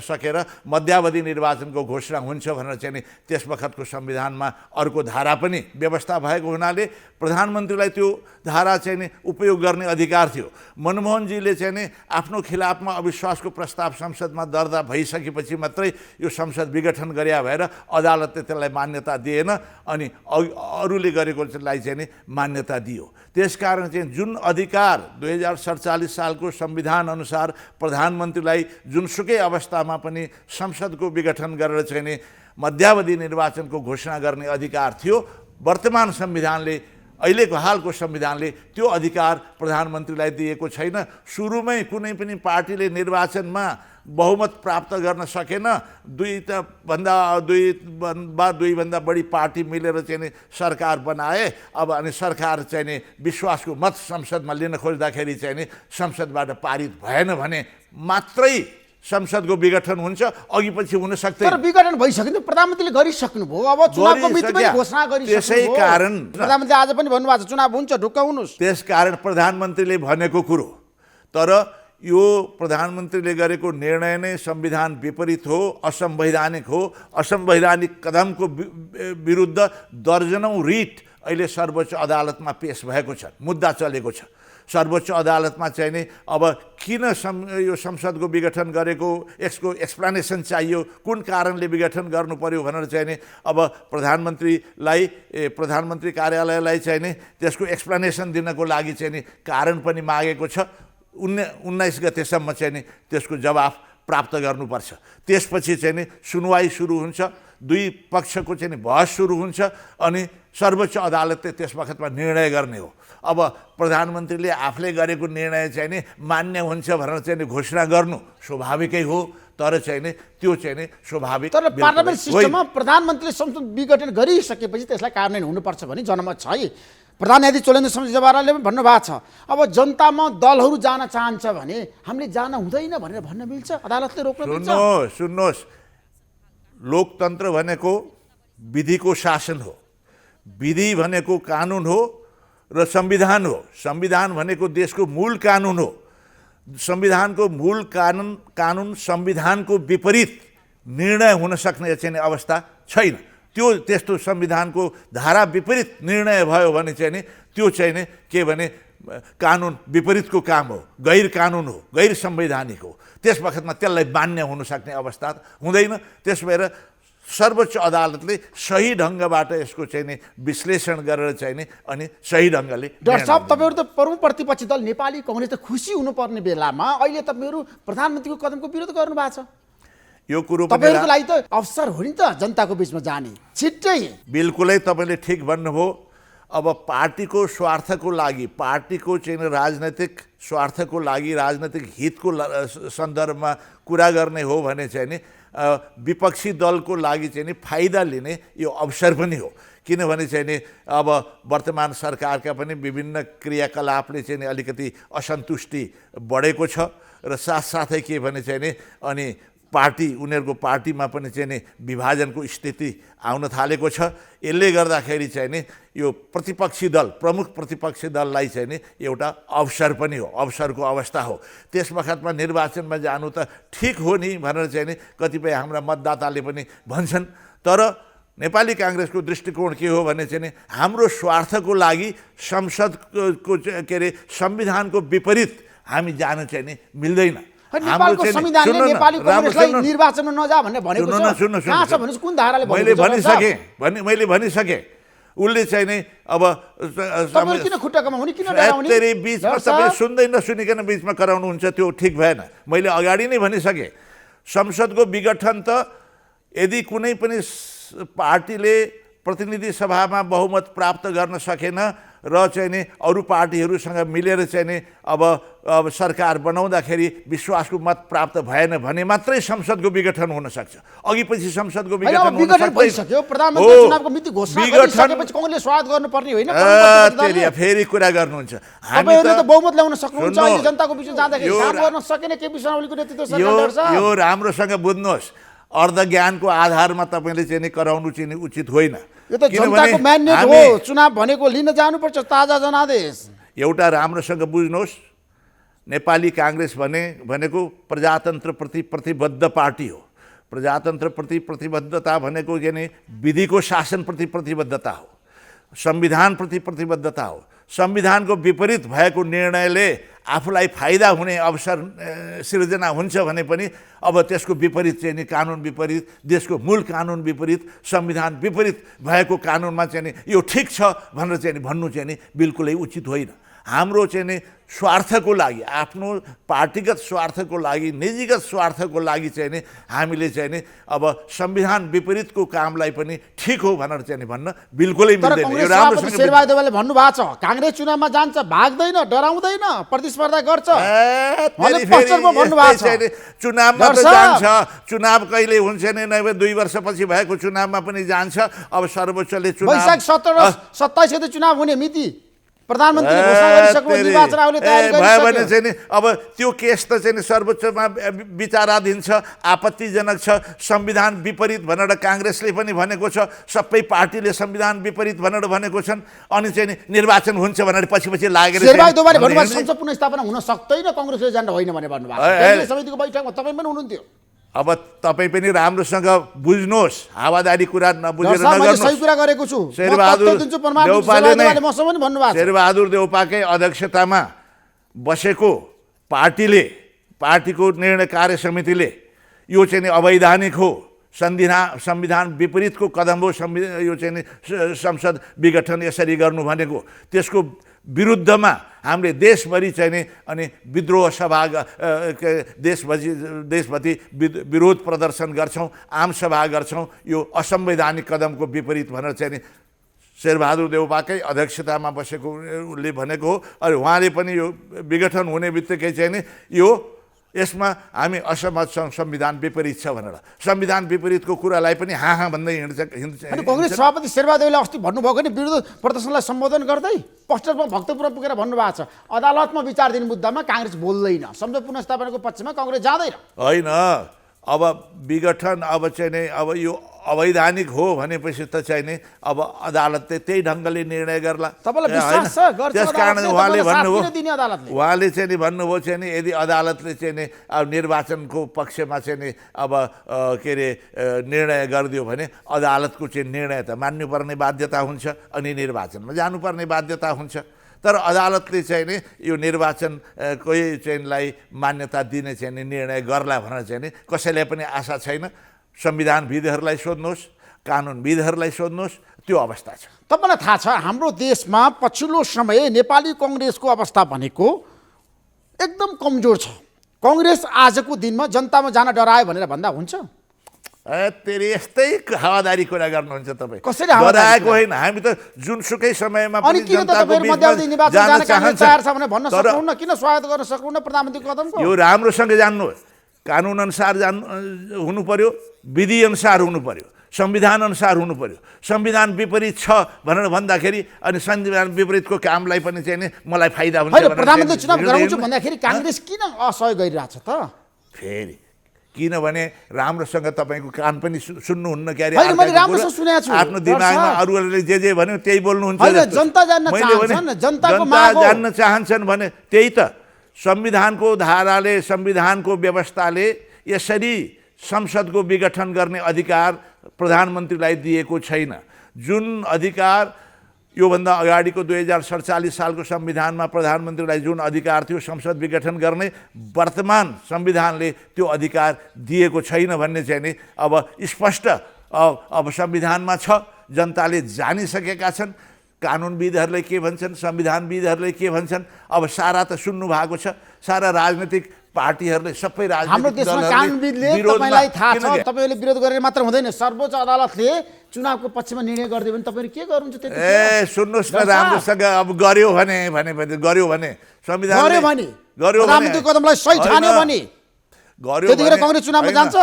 सकेर मध्यावधि निर्वाचनको घोषणा हुन्छ भनेर चाहिँ नि त्यस बखतको संविधानमा अर्को धारा पनि व्यवस्था भएको हुनाले प्रधानमन्त्रीलाई त्यो धारा चाहिँ नि उपयोग गर्ने अधिकार थियो। मनमोहनजीले चाहिँ नि आफ्नो खिलाफमा अविश्वासको प्रस्ताव संसदमा दर्ता भइसकेपछि मात्रै यो संसद विघटन गरे भएर अदालतले त्यसलाई मान्यता दिएन अनि अरूले गरेकोलाई चाहिँ नि मान्यता दियो। त्यसकारण चाहिँ जुन अधिकार 2047 सालको संविधान अनुसार प्रधानमन्त्रीलाई जुनसुकै अवस्थामा पनि संसदको विघटन गरेर चाहिँ नि मध्यावधि निर्वाचनको घोषणा गर्ने अधिकार थियो, वर्तमान संविधानले अहिलेको हालको संविधानले त्यो अधिकार प्रधानमन्त्रीलाई दिएको छैन। सुरुमै कुनै पनि पार्टीले निर्वाचनमा बहुमत प्राप्त गर्न सकेन, दुईभन्दा बढी पार्टी मिलेर चाहिँ नि सरकार बनाए। अब अनि सरकार चाहिँ नि विश्वासको मत संसदमा लिन खोज्दाखेरि चाहिँ नि संसदबाट पारित भएन भने मात्रै संसदको विघटन हुन्छ, अघि पछि हुन सक्दैन। तर विघटन भइसक्यो, प्रधानमन्त्रीले गरिसक्नुभयो, अब चुनावको मिति पनि घोषणा गरिसक्नुभयो। त्यसै कारण प्रधानमन्त्री आज पनि भन्नुभएको छ चुनाव हुन्छ ढुक्काउनुस्। त्यसकारण प्रधानमन्त्रीले भनेको कुरो तर यो प्रधानमन्त्रीले गरेको निर्णय नै संविधान विपरीत हो, असंवैधानिक हो। असंवैधानिक कदमको विरुद्ध दर्जनौं रिट अहिले सर्वोच्च अदालतमा पेश भएको छ, मुद्दा चलेको छ। सर्वोच्च अदालतमा चाहिँ नि अब किन यो संसदको विघटन गरेको यसको एक्सप्लेनेसन चाहियो, कुन कारणले विघटन गर्नु पर्यो भनेर चाहिँ नि अब प्रधानमन्त्री कार्यालयलाई चाहिँ नि त्यसको एक्सप्लेनेसन दिनको लागि चाहिँ नि कारण पनि मागेको छ। 19 गतेसम्म चाहिँ नि त्यसको जवाफ प्राप्त गर्नुपर्छ। त्यसपछि चाहिँ नि सुनवाई सुरु हुन्छ, दुई पक्षको चाहिँ नि बहस सुरु हुन्छ अनि सर्वोच्च अदालतले त्यस बखतमा निर्णय गर्ने हो। अब प्रधानमन्त्रीले आफूले गरेको निर्णय चाहिँ नि मान्य हुन्छ भनेर चाहिँ नि घोषणा गर्नु स्वाभाविकै हो, तर चाहिँ नि त्यो चाहिँ नि स्वाभाविक। तर पार्लियामेन्ट सिस्टममा प्रधानमन्त्रीले संसद विघटन गरिसकेपछि त्यसलाई कार्यान्वयन हुनुपर्छ भन्ने जनमत छ है। प्रधान न्यायाधीश चोलेन्द्र शमशेर जवाहरले पनि भन्नुभएको छ अब जनतामा दलहरू जान चाहन्छ भने हामीले जान हुँदैन भनेर भन्न मिल्छ, अदालतले रोक्न मिल्छ। सुन्नुहोस्, लोकतन्त्र भनेको विधिको शासन हो, विधि भनेको कानुन हो र संविधान हो। संविधान भनेको देशको मूल कानुन हो। संविधानको मूल कानुन संविधानको विपरीत निर्णय हुन सक्ने चाहिँ नि अवस्था छैन। त्यो त्यस्तो संविधानको धारा विपरीत निर्णय भयो भने चाहिँ नि त्यो चाहिँ नि के भने कानुन विपरीतको काम हो, गैर कानुन हो, गैर संवैधानिक हो। त्यस बखतमा त्यसलाई मान्य हुन सक्ने अवस्था हुँदैन। त्यस भएर सर्वोच्च अदालतले सही ढङ्गबाट यसको चाहिँ नि विश्लेषण गरेर चाहिँ नि अनि सही ढङ्गले डाक्टर साहब, तपाईँहरू त प्रमुख प्रतिपक्षी दल नेपाली कांग्रेस त खुसी हुनुपर्ने बेलामा अहिले तपाईँहरू प्रधानमन्त्रीको कदमको विरोध गर्नु भएको छ। यो कुरो तपाईँहरूको लागि त अवसर हो नि त जनताको बीचमा जाने छिट्टै। बिल्कुलै तपाईँले ठिक भन्नुभयो। अब पार्टीको स्वार्थको लागि, पार्टीको चाहिँ राजनैतिक स्वार्थको लागि, राजनैतिक हितको सन्दर्भमा कुरा गर्ने हो भने चाहिँ नि विपक्षी दलको लागि चाहिँ नि फाइदा लिने यो अवसर पनि हो। किनभने चाहिँ नि अब वर्तमान सरकारका पनि विभिन्न क्रियाकलापले चाहिँ नि अलिकति असन्तुष्टि बढेको छ र साथसाथै के भने चाहिँ नि अनि उनीहरूको पार्टीमा पनि चाहिँ नि विभाजनको स्थिति आउन थालेको छ। यसले गर्दाखेरि चाहिँ नि यो प्रतिपक्षी दल, प्रमुख प्रतिपक्षी दललाई चाहिँ नि एउटा अवसर पनि हो, अवसरको अवस्था हो। त्यस बखतमा निर्वाचनमा जानु त ठिक हो नि भनेर चाहिँ नि कतिपय हाम्रा मतदाताले पनि भन्छन्। तर नेपाली कांग्रेसको दृष्टिकोण के हो भने चाहिँ नि हाम्रो स्वार्थको लागि संसदको के अरे संविधानको विपरीत हामी जान चाहिँ नि मिल्दैन। नेपालको संविधानले नेपाली कांग्रेसलाई निर्वाचनमा नजा भन्ने भनेको छ। कहाँ छ भने कुन धाराले मैले भनिसकेँ। उसले चाहिँ नि अब किन खुट्टामा हुने, किन डराउने? तेरी बीचमा तपाईले सुन्दै नसुनिकन बीचमा कराउनुहुन्छ, त्यो ठिक भएन। मैले अगाडि नै भनिसकेँ, संसदको विघटन त यदि कुनै पनि पार्टीले प्रतिनिधि सभामा बहुमत प्राप्त गर्न सकेन र चाहिँ नि अरू पार्टीहरूसँग मिलेर चाहिँ नि अब सरकार बनाउँदाखेरि विश्वासको मत प्राप्त भएन भने मात्रै संसदको विघटन हुन सक्छ। अघि पछि संसदको विघटन हुन सक्दैन। प्रधानमन्त्री चुनावको मिति घोषणा गरिसकेपछि कांग्रेसले स्वागत गर्नुपर्ने होइन? फेरि कुरा गर्नुहुन्छ। हामीहरूले त बहुमत ल्याउन सक्नुहुन्छ, अहिले जनताको बिचमा जाँदाखेरि काम गर्न सकेन केपी शर्मा ओलीको नेतृत्व सरकार। यो राम्रोसँग बुझ्नुहोस्, अर्ध ज्ञानको आधारमा तपाईँले चाहिँ नि कराउनु चाहिँ उचित होइन। यो त जनताको म्यान्डेट हो। चुनाव भनेको लिन जानुपर्छ ताजा जनादेश। एउटा राम्रोसँग बुझ्नुहोस्, नेपाली कांग्रेस भनेको प्रजातन्त्रप्रति प्रतिबद्ध पार्टी हो। प्रजातन्त्रप्रति प्रतिबद्धता भनेको के नि विधिको शासनप्रति प्रतिबद्धता हो, संविधानप्रति प्रतिबद्धता हो। संविधानको विपरीत भएको निर्णयले आफूलाई फाइदा हुने अवसर सिर्जना हुन्छ भने पनि अब त्यसको विपरीत चाहिँ नि कानुन विपरीत, देशको मूल कानुन विपरीत, संविधान विपरीत भएको कानुनमा चाहिँ नि यो ठिक छ भनेर चाहिँ नि भन्नु चाहिँ नि बिल्कुलै उचित होइन। हाम्रो चाहिँ नि स्वार्थको लागि, आफ्नो पार्टीगत स्वार्थको लागि, निजीगत स्वार्थको लागि चाहिँ नि हामीले चाहिँ नि अब संविधान विपरीतको कामलाई पनि ठिक हो भनेर चाहिँ नि भन्न बिल्कुलै मिल्दैन। यो राम्रोसँग शेरबहादुरले भन्नु भएको छ, कांग्रेस चुनावमा जान्छ, भाग्दैन, डराउँदैन, प्रतिस्पर्धा गर्छ। चुनावमा त जान्छ, चुनाव कहिले हुन्छ नि, 2 वर्षपछि भएको चुनावमा पनि जान्छ। अब सर्वोच्चले चुनाव वैशाख 17-27 गते चुनाव हुने मिति प्रधानमन्त्रीले घोषणा गरिसक्नु, निर्वाचन आयोगले तयारी गरिसक्यो भने चाहिँ नि अब त्यो केस त चाहिँ नि सर्वोच्चमा विचाराधीन छ, आपत्तिजनक छ। संविधान विपरीत भनेर कांग्रेसले पनि भनेको छ, सबै पार्टीले संविधान विपरीत भनेर भनेको छन्। अनि चाहिँ नि निर्वाचन हुन्छ भनेर पछि लागेर शेरबहादुरले भन्नुभयो संसद पुनर्स्थापना हुन सक्दैन कांग्रेसको एजेन्डा होइन भने भन्नुभएको छ। समितिको बैठकमा तपाईँ पनि हुनुहुन्थ्यो। अब तपाईँ पनि राम्रोसँग बुझ्नुहोस्, हावादारी कुरा नबुझेर नगर्नुहोस्। सही कुरा गरेको छु। शेरबहादुर देउपाकै अध्यक्षतामा बसेको पार्टीको निर्णय कार्य समितिले यो चाहिँ नि अवैधानिक हो, संविधान विपरीतको कदम हो, यो चाहिँ नि संसद विघटन यसरी गर्नु भनेको, त्यसको विरुद्धमा हामीले देशभरि चाहिँ नि अनि विद्रोह सभा देशभरि विरोध प्रदर्शन गर्छौँ, आम सभा गर्छौँ। यो असंवैधानिक कदमको विपरीत भनेर चाहिँ नि शेरबहादुर देउपाकै अध्यक्षतामा बसेको उसले भनेको हो। अनि उहाँले पनि यो विघटन हुने बित्तिकै चाहिँ नि यो यसमा हामी असहमत छौँ, संविधान विपरीत छ भनेर। संविधान विपरीतको कुरालाई पनि हाँ भन्दै हिँड्छ। कांग्रेस सभापति शेरबहादुरले अस्ति भन्नुभएको नि विरोध प्रदर्शनलाई सम्बोधन गर्दै पोस्टरमा भक्तपुर पुगेर भन्नुभएको छ, अदालतमा विचार दिने मुद्दामा कांग्रेस बोल्दैन, संसद पुनर्स्थापनाको पक्षमा कांग्रेस जाँदैन। होइन, अब विघटन अब चाहिँ नि अब यो अवैधानिक हो भनेपछि त चाहिँ नि अब अदालतले त्यही ढङ्गले निर्णय गर्ला। तपाईँलाई विश्वास छ गर्छ त्यस कारण अदालतले, उहाँले तपाईँलाई साथ भन्नुभयो किन दिने अदालतले? उहाँले चाहिँ नि भन्नुभयो चाहिँ नि यदि अदालतले चाहिँ नि अब निर्वाचनको पक्षमा चाहिँ नि अब के अरे निर्णय गरिदियो भने अदालतको चाहिँ निर्णय त मान्नुपर्ने बाध्यता हुन्छ अनि निर्वाचनमा जानुपर्ने बाध्यता हुन्छ। तर अदालतले चाहिँ नि यो निर्वाचनकै चाहिँलाई मान्यता दिने चाहिँ नि निर्णय गर्ला भनेर चाहिँ नि कसैलाई पनि आशा छैन। संविधानविदहरूलाई सोध्नुहोस्, कानुनविदहरूलाई सोध्नुहोस्, त्यो अवस्था छ। तपाईँलाई थाहा छ हाम्रो देशमा पछिल्लो समय नेपाली कङ्ग्रेसको अवस्था भनेको एकदम कमजोर छ। कङ्ग्रेस आजको दिनमा जनतामा जान डरायो भनेर भन्दा हुन्छ? तेरि यस्तै हावादारी कुरा गर्नुहुन्छ तपाईँ। कसरी हावादारी डराएको होइन, हामी त जुनसुकै समयमा अनि पनि किन त जनताको तपाईहरु मध्यावधि बिचमा निर्वाचन जान जान काङ्ग्रेस चाहन्छ। तयार छ भने भन्न तर सक्नुहुन्न? किन स्वागत गर्न सक्नुहुन्न प्रधानमन्त्री कदमको? यो राम्रोसँग जान्नु, कानुन अनुसार हुनु पर्यो, विधि अनुसार हुनु पर्यो, संविधान अनुसार हुनु पर्यो। संविधान विपरीत छ भनेर भन्दाखेरि अनि संविधान विपरीतको कामलाई पनि चाहिँ नि मलाई फाइदा हुन्छ होइन, भनेर प्रधानमन्त्री चाहिँ चुनाव गराउँछु हिँड्दैन। भन्दाखेरि काङ्ग्रेस किन असहयोग गरिरहेछ त? फेरि किनभने राम्रोसँग तपाईँको कान पनि सुन्नुहुन्न क्यारे? होइन, मैले राम्रोसँग सुनेको छु। आफ्नो दिमागमा अरूहरूले जे भन्यो त्यही बोल्नुहुन्छ होइन, जस्तो छ। जनता जान्न मैले भने चाहन्छन्, जनताको जनता माग हो। जान्न चाहन्छन् भने त्यही त संविधानको धाराले, संविधानको व्यवस्थाले यसरी संसदको विघटन गर्ने अधिकार प्रधानमन्त्रीलाई दिएको छैन। जुन अधिकार योभन्दा अगाडिको 2047 सालको संविधानमा प्रधानमन्त्रीलाई जुन अधिकार थियो संसद विघटन गर्ने, वर्तमान संविधानले त्यो अधिकार दिएको छैन भन्ने चाहिँ नि अब स्पष्ट अब संविधानमा छ। जनताले जानिसकेका छन्। कानुनविदहरूले के भन्छन्, संविधानविदहरूले के भन्छन्, अब सारा त सुन्नु भएको छ। सारा राजनीतिक पार्टीहरूले, सबै हाम्रो राजनीतिक देशमा दलहरूले कानुनविदले विरोधमा तपाईँलाई थाहा छ, किन तपाईँले विरोध गरेर मात्र हुँदैन। सर्वोच्च अदालतले चुनावको पक्षमा निर्णय गरिदियो भने तपाईँले के गर्नुहुन्छ? त्यति सुन्नुहोस् न राम्रोसँग अब गर्यो भने गर्यो भने संविधान गर्यो भने गर्यो प्रधानमन्त्री कदमलाई सही ठान्यो भने गर्यो त्यतिखेर काङ्ग्रेस चुनावमा जान्छ?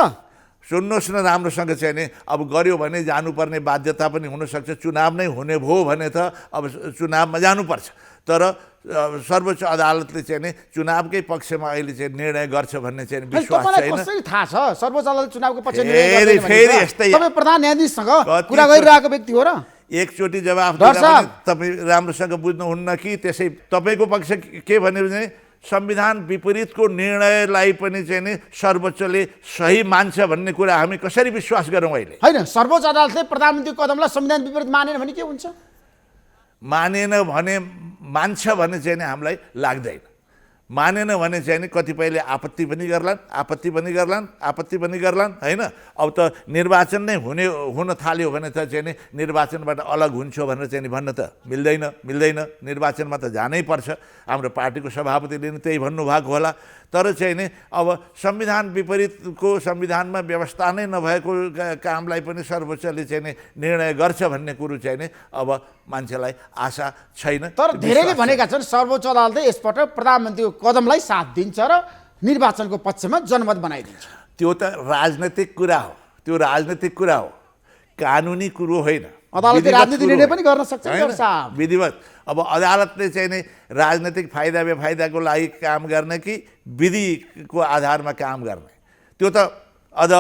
सुन्नुहोस् न राम्रोसँग चाहिँ नि अब गर्यो भने जानुपर्ने बाध्यता पनि हुनसक्छ। चुनाव नै हुने भयो भने त अब चुनावमा जानुपर्छ। तर सर्वोच्च अदालतले चाहिँ नि चुनावकै पक्षमा अहिले चाहिँ निर्णय गर्छ भन्ने चाहिँ विश्वास तपाईँलाई छैन। कसरी थाहा छ सर्वोच्च अदालत चुनावको पक्ष फेरि यस्तै तपाईँ प्रधान न्यायाधीशसँग कुरा गरिरहेको व्यक्ति हो र? एकचोटि जवाफ डर दिँदा साहब। पनि तपाईँ राम्रोसँग बुझ्नुहुन्न कि त्यसै तपाईँको पक्ष के भन्यो भने संविधान विपरीतको निर्णयलाई पनि चाहिँ नि सर्वोच्चले सही मान्छ भन्ने कुरा हामी कसरी विश्वास गरौँ अहिले? होइन, सर्वोच्च अदालतले प्रधानमन्त्री कदमलाई संविधान विपरीत मानेन भने के हुन्छ? मानेन भने मान्छ भने चाहिँ नि हामीलाई लाग्दैन। मानेन भने चाहिँ नि कतिपयले आपत्ति पनि गर्लान् होइन। अब त निर्वाचन नै हुन थाल्यो भने त चाहिँ नि निर्वाचनबाट अलग हुन्छ भनेर चाहिँ नि भन्न त मिल्दैन। निर्वाचनमा त जानै पर्छ। हाम्रो पार्टीको सभापतिले नि त्यही भन्नुभएको होला। तर चाहिँ नि अब संविधान विपरीतको, संविधानमा व्यवस्था नै नभएको कामलाई पनि सर्वोच्चले चाहिँ नि निर्णय गर्छ भन्ने कुरो चाहिँ नि अब मान्छेलाई आशा छैन। तर धेरैले भनेका छन् सर्वोच्च अदालतले यसपटक प्रधानमन्त्रीको कदमलाई साथ दिन्छ र निर्वाचनको पक्षमा जनमत बनाइदिन्छ। त्यो त राजनैतिक कुरा हो, कानुनी कुरो होइन। अदालतले राजनीतिक निर्णय पनि गर्न सक्छ होइन? साहब। विधिवत अब अदालतले चाहिँ नि राजनैतिक फाइदा बेफाइदाको लागि काम गर्ने कि विधिको आधारमा काम गर्ने, त्यो त अझ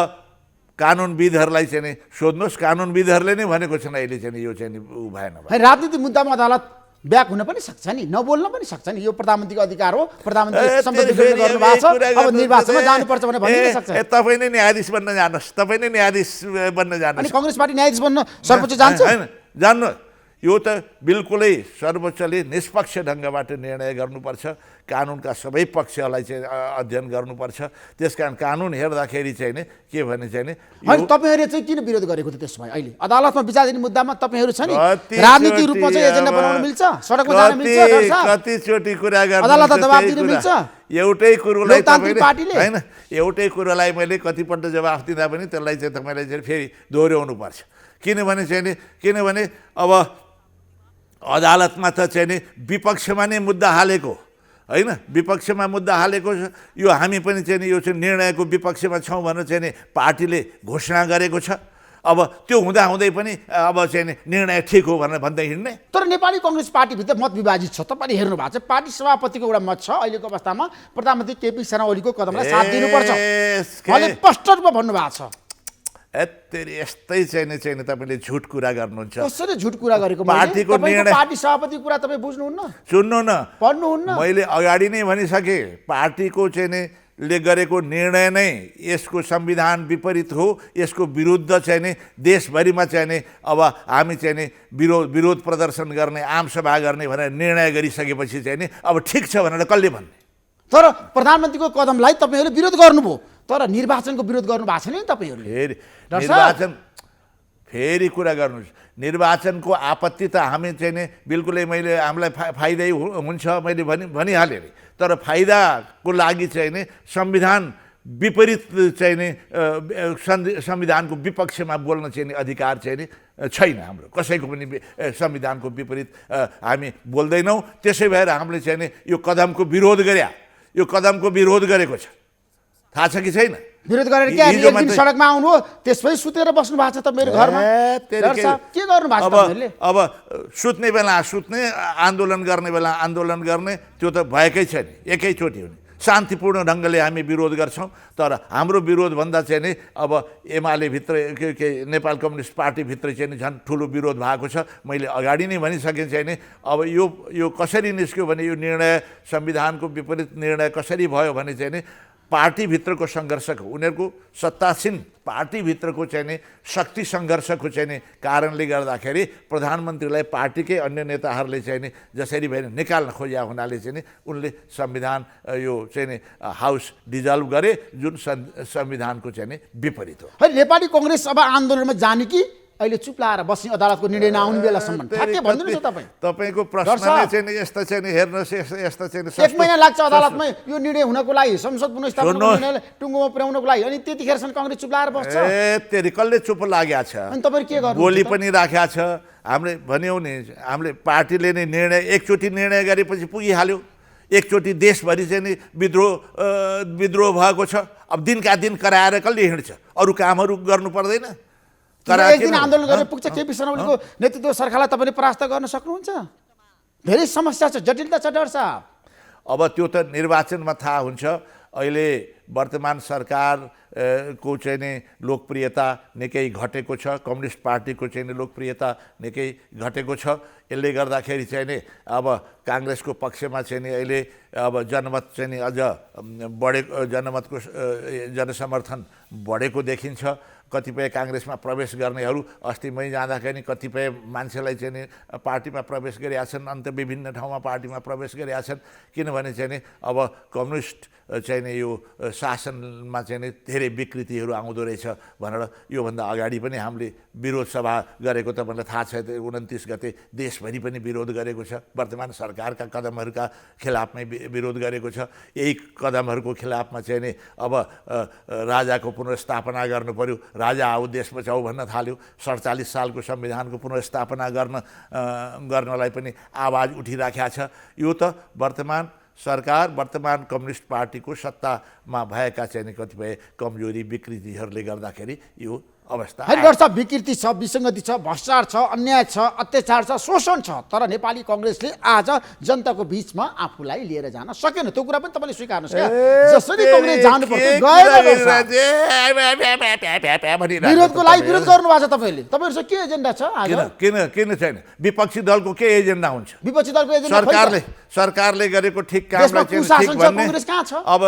कानुनविदहरूलाई चाहिँ नि सोध्नुहोस्। कानुनविदहरूले नै भनेको छन् अहिले चाहिँ यो चाहिँ नि ऊ भएन। राजनीतिक मुद्दामा अदालत ब्याक हुन पनि सक्छ नि, नबोल्न पनि सक्छ नि। यो प्रधानमन्त्रीको अधिकार हो। प्रधानमन्त्री सम्पत्ति फिर्ता गर्नुभएको छ, अब निर्वाचनमा जानुपर्छ भने भन्न सक्छ। तपाईँ नै न्यायाधीश बन्न जानुहोस्, अनि काङ्ग्रेस पार्टी न्यायाधीश बन्न सर्वोच्च जान्छ? होइन, जान्नु। यो त बिल्कुलै सर्वोच्चले निष्पक्ष ढङ्गबाट निर्णय गर्नुपर्छ। कानुनका सबै पक्षलाई चाहिँ अध्ययन गर्नुपर्छ। त्यसकारण कानुन हेर्दाखेरि चाहिँ नि के भने चाहिँ नि होइन, तपाईँहरूले चाहिँ किन विरोध गरेको थियो त्यसमा? अहिले अदालतमा विचाराधीन मुद्दामा तपाईँहरू छ नि, राजनीतिक रूपमा चाहिँ एजेन्डा बनाउन मिल्छ, सडकमा जान मिल्छ, कतिचोटि कुरा गर्नु अदालतलाई दबाब दिन मिल्छ। एउटै कुरोलाई लोकतान्त्रिक पार्टीले होइन, एउटै कुरोलाई मैले कतिपल्ट जवाफ दिँदा पनि त्यसलाई चाहिँ तपाईँले चाहिँ फेरि दोहोऱ्याउनु पर्छ। किनभने अब अदालतमा त चाहिँ नि विपक्षमा नै मुद्दा हालेको होइन, विपक्षमा मुद्दा हालेको छ। यो हामी पनि चाहिँ नि यो चाहिँ निर्णयको विपक्षमा छौँ भनेर चाहिँ नि पार्टीले घोषणा गरेको छ। अब त्यो हुँदाहुँदै पनि अब चाहिँ नि निर्णय ठिक हो भनेर भन्दै हिँड्ने। तर नेपाली कङ्ग्रेस पार्टीभित्र मत विभाजित छ। तपाईँले हेर्नु भएको छ, पार्टी सभापतिको एउटा मत छ अहिलेको अवस्थामा प्रधानमन्त्री केपी शर्मा ओलीको कदमलाई साथ दिनुपर्छ, उहाँले स्पष्ट रूपमा भन्नुभएको छ। यस्तै चाहिँ तपाईँले झुट कुरा गर्नुहुन्छ। कसरी झुट कुरा गरेको? पार्टीको निर्णय, पार्टी सभापतिको कुरा तपाईँ बुझ्नुहुन्न, सुन्नु न, पढ्नुहुन्न। मैले अगाडि नै भनिसकेँ, पार्टीको चाहिँ नि ले गरेको निर्णय नै यसको संविधान विपरीत हो, यसको विरुद्ध चाहिँ नि देशभरिमा चाहिँ नि अब हामी चाहिँ नि विरोध प्रदर्शन गर्ने, आमसभा गर्ने भनेर निर्णय गरिसकेपछि चाहिँ नि अब ठिक छ भनेर कसले भन्ने? तर प्रधानमन्त्रीको कदमलाई तपाईँहरूले विरोध गर्नुभयो, तर निर्वाचनको विरोध गर्नु भएको छैन नि तपाईँहरूले। निर्वाचन फेरि कुरा गर्नुहोस्, निर्वाचनको आपत्ति त हामी चाहिँ नि बिल्कुलै मैले हामीलाई फाइदै हुन्छ मैले भनिहालेँ नि, तर फाइदाको लागि चाहिँ नि संविधान विपरीत चाहिँ नि संविधानको विपक्षमा बोल्न चाहिँ नि अधिकार चाहिँ नि छैन हाम्रो कसैको पनि। संविधानको विपरीत हामी बोल्दैनौँ, त्यसै भएर हामीले चाहिँ नि यो कदमको विरोध गरेको छ। थाहा छ कि छैन? विरोध गरेर के एक दिन सडकमा आउनु हो, त्यसपछि सुतेर बस्नु भएको छ त मेरो घरमा। के गर्नु भएको छ तपाईँहरूले? अब सुत्ने बेला सुत्ने, आन्दोलन गर्ने बेला आन्दोलन गर्ने, त्यो त भएकै छैन, एकैचोटि हुने। शान्तिपूर्ण ढङ्गले हामी विरोध गर्छौँ, तर हाम्रो विरोधभन्दा चाहिँ नि अब एमाले भित्र के नेपाल कम्युनिस्ट पार्टीभित्र चाहिँ नि झन् ठुलो विरोध भएको छ। मैले अगाडि नै भनिसकेँ चाहिँ नि अब यो कसरी निस्क्यो भने, यो निर्णय संविधानको विपरीत निर्णय कसरी भयो भने चाहिँ नि पार्टीभित्रको सङ्घर्षको, उनीहरूको सत्तासीन पार्टीभित्रको चाहिँ नि शक्ति सङ्घर्षको चाहिँ नि कारणले गर्दाखेरि प्रधानमन्त्रीलाई पार्टीकै अन्य नेताहरूले चाहिँ नि जसरी भए निकाल्न खोज्या हुनाले चाहिँ नि उनले संविधान यो चाहिँ नि हाउस डिजल्भ गरे, जुन संविधानको चाहिँ नि विपरीत हो। है नेपाली कङ्ग्रेस अब आन्दोलनमा जाने कि अहिले चुप लाएर बस्ने, अदालतको निर्णय नआउने बेलासम्म? ठ्याक्कै भनिदिनुहोस् न तपाईँ। तपाईँको प्रश्नले चाहिँ नि यस्ता चाहिँ नि हेर्नुहोस्, यस्ता चाहिँ 1 महिना लाग्छ अदालतमै यो निर्णय हुनको लागि, संसद पुनर्स्थापनाको निर्णयलाई टुङ्गोमा पुर्याउनको लागि, अनि त्यतिखेरसम्म कङ्ग्रेस चुप लाएर बस्छ। तेरि कसले चुप लागेको छ? अनि तपाईँ के गर्नु? गोली पनि राखेको छ। हामीले भन्यौँ नि, हामीले पार्टीले नै निर्णय एकचोटि निर्णय गरेपछि पुगिहाल्यो। एकचोटि देशभरि चाहिँ नि विद्रोह भएको छ। अब दिनका दिन कराएर कसले हिँड्छ? अरू कामहरू गर्नु पर्दैन? एक दिन आन्दोलन गरेर पुग्छ। केपी शर्मा ओलीको नेतृत्व सरकारलाई तपाईँले परास्त गर्न सक्नुहुन्छ? धेरै समस्या छ, जटिलता छ डाक्टर साहब। अब त्यो त निर्वाचनमा थाहा हुन्छ। अहिले वर्तमान सरकारको चाहिँ नि लोकप्रियता निकै घटेको छ, कम्युनिस्ट पार्टीको चाहिँ नि लोकप्रियता निकै घटेको छ। यसले गर्दाखेरि चाहिँ नि अब काङ्ग्रेसको पक्षमा चाहिँ नि अहिले अब जनमत चाहिँ नि अझ बढेको, जनमतको जनसमर्थन बढेको देखिन्छ। कतिपय काङ्ग्रेसमा प्रवेश गर्नेहरू अस्ति मै जाँदाखेरि कतिपय मान्छेलाई चाहिँ नि पार्टीमा प्रवेश गरेका छन्, अन्त विभिन्न ठाउँमा पार्टीमा प्रवेश गरेका छन्। किनभने चाहिँ नि अब कम्युनिस्ट चाहिँ नि यो शासनमा चाहिँ नि धेरै विकृतिहरू आउँदो रहेछ भनेर योभन्दा अगाडि पनि हामीले विरोध सभा गरेको तपाईँलाई थाहा छ। 29 गते देशभरि पनि विरोध गरेको छ, वर्तमान सरकारका कदमहरूका खिलाफमै विरोध गरेको छ। यही कदमहरूको खिलाफमा चाहिँ नि अब राजाको पुनर्स्थापना गर्नु पर्यो, राजा आऊ देश बचाऊ भन्न थाल्यो। 47 सालको संविधानको पुनर्स्थापना गर्नलाई पनि आवाज उठिराखेको छ। यो त वर्तमान सरकार, वर्तमान कम्युनिस्ट पार्टीको सत्तामा भएका चाहिँ कतिपय कमजोरी विकृतिहरूले गर्दाखेरि यो अवस्था। डाक्टर साहब, विकृति छ, विसङ्गति छ, भ्रष्टाचार छ, अन्याय छ, अत्याचार छ, शोषण छ, तर नेपाली कङ्ग्रेसले आज जनताको बीचमा आफूलाई लिएर जान सकेन। त्यो कुरा पनि तपाईँले स्वीकार्नुहोस् क्या। जसरी कङ्ग्रेस जानु पर्थ्यो विरोधको लागि विरोध गर्नु भएको छ तपाईँले। तपाईँहरू के एजेन्डा छ आज? किन छैन? विपक्षी दलको के एजेन्डा हुन्छ? विपक्षी दलको एजेन्डा सरकारले गरेको ठिक कामलाई चाहिँ ठिक भन्ने। अब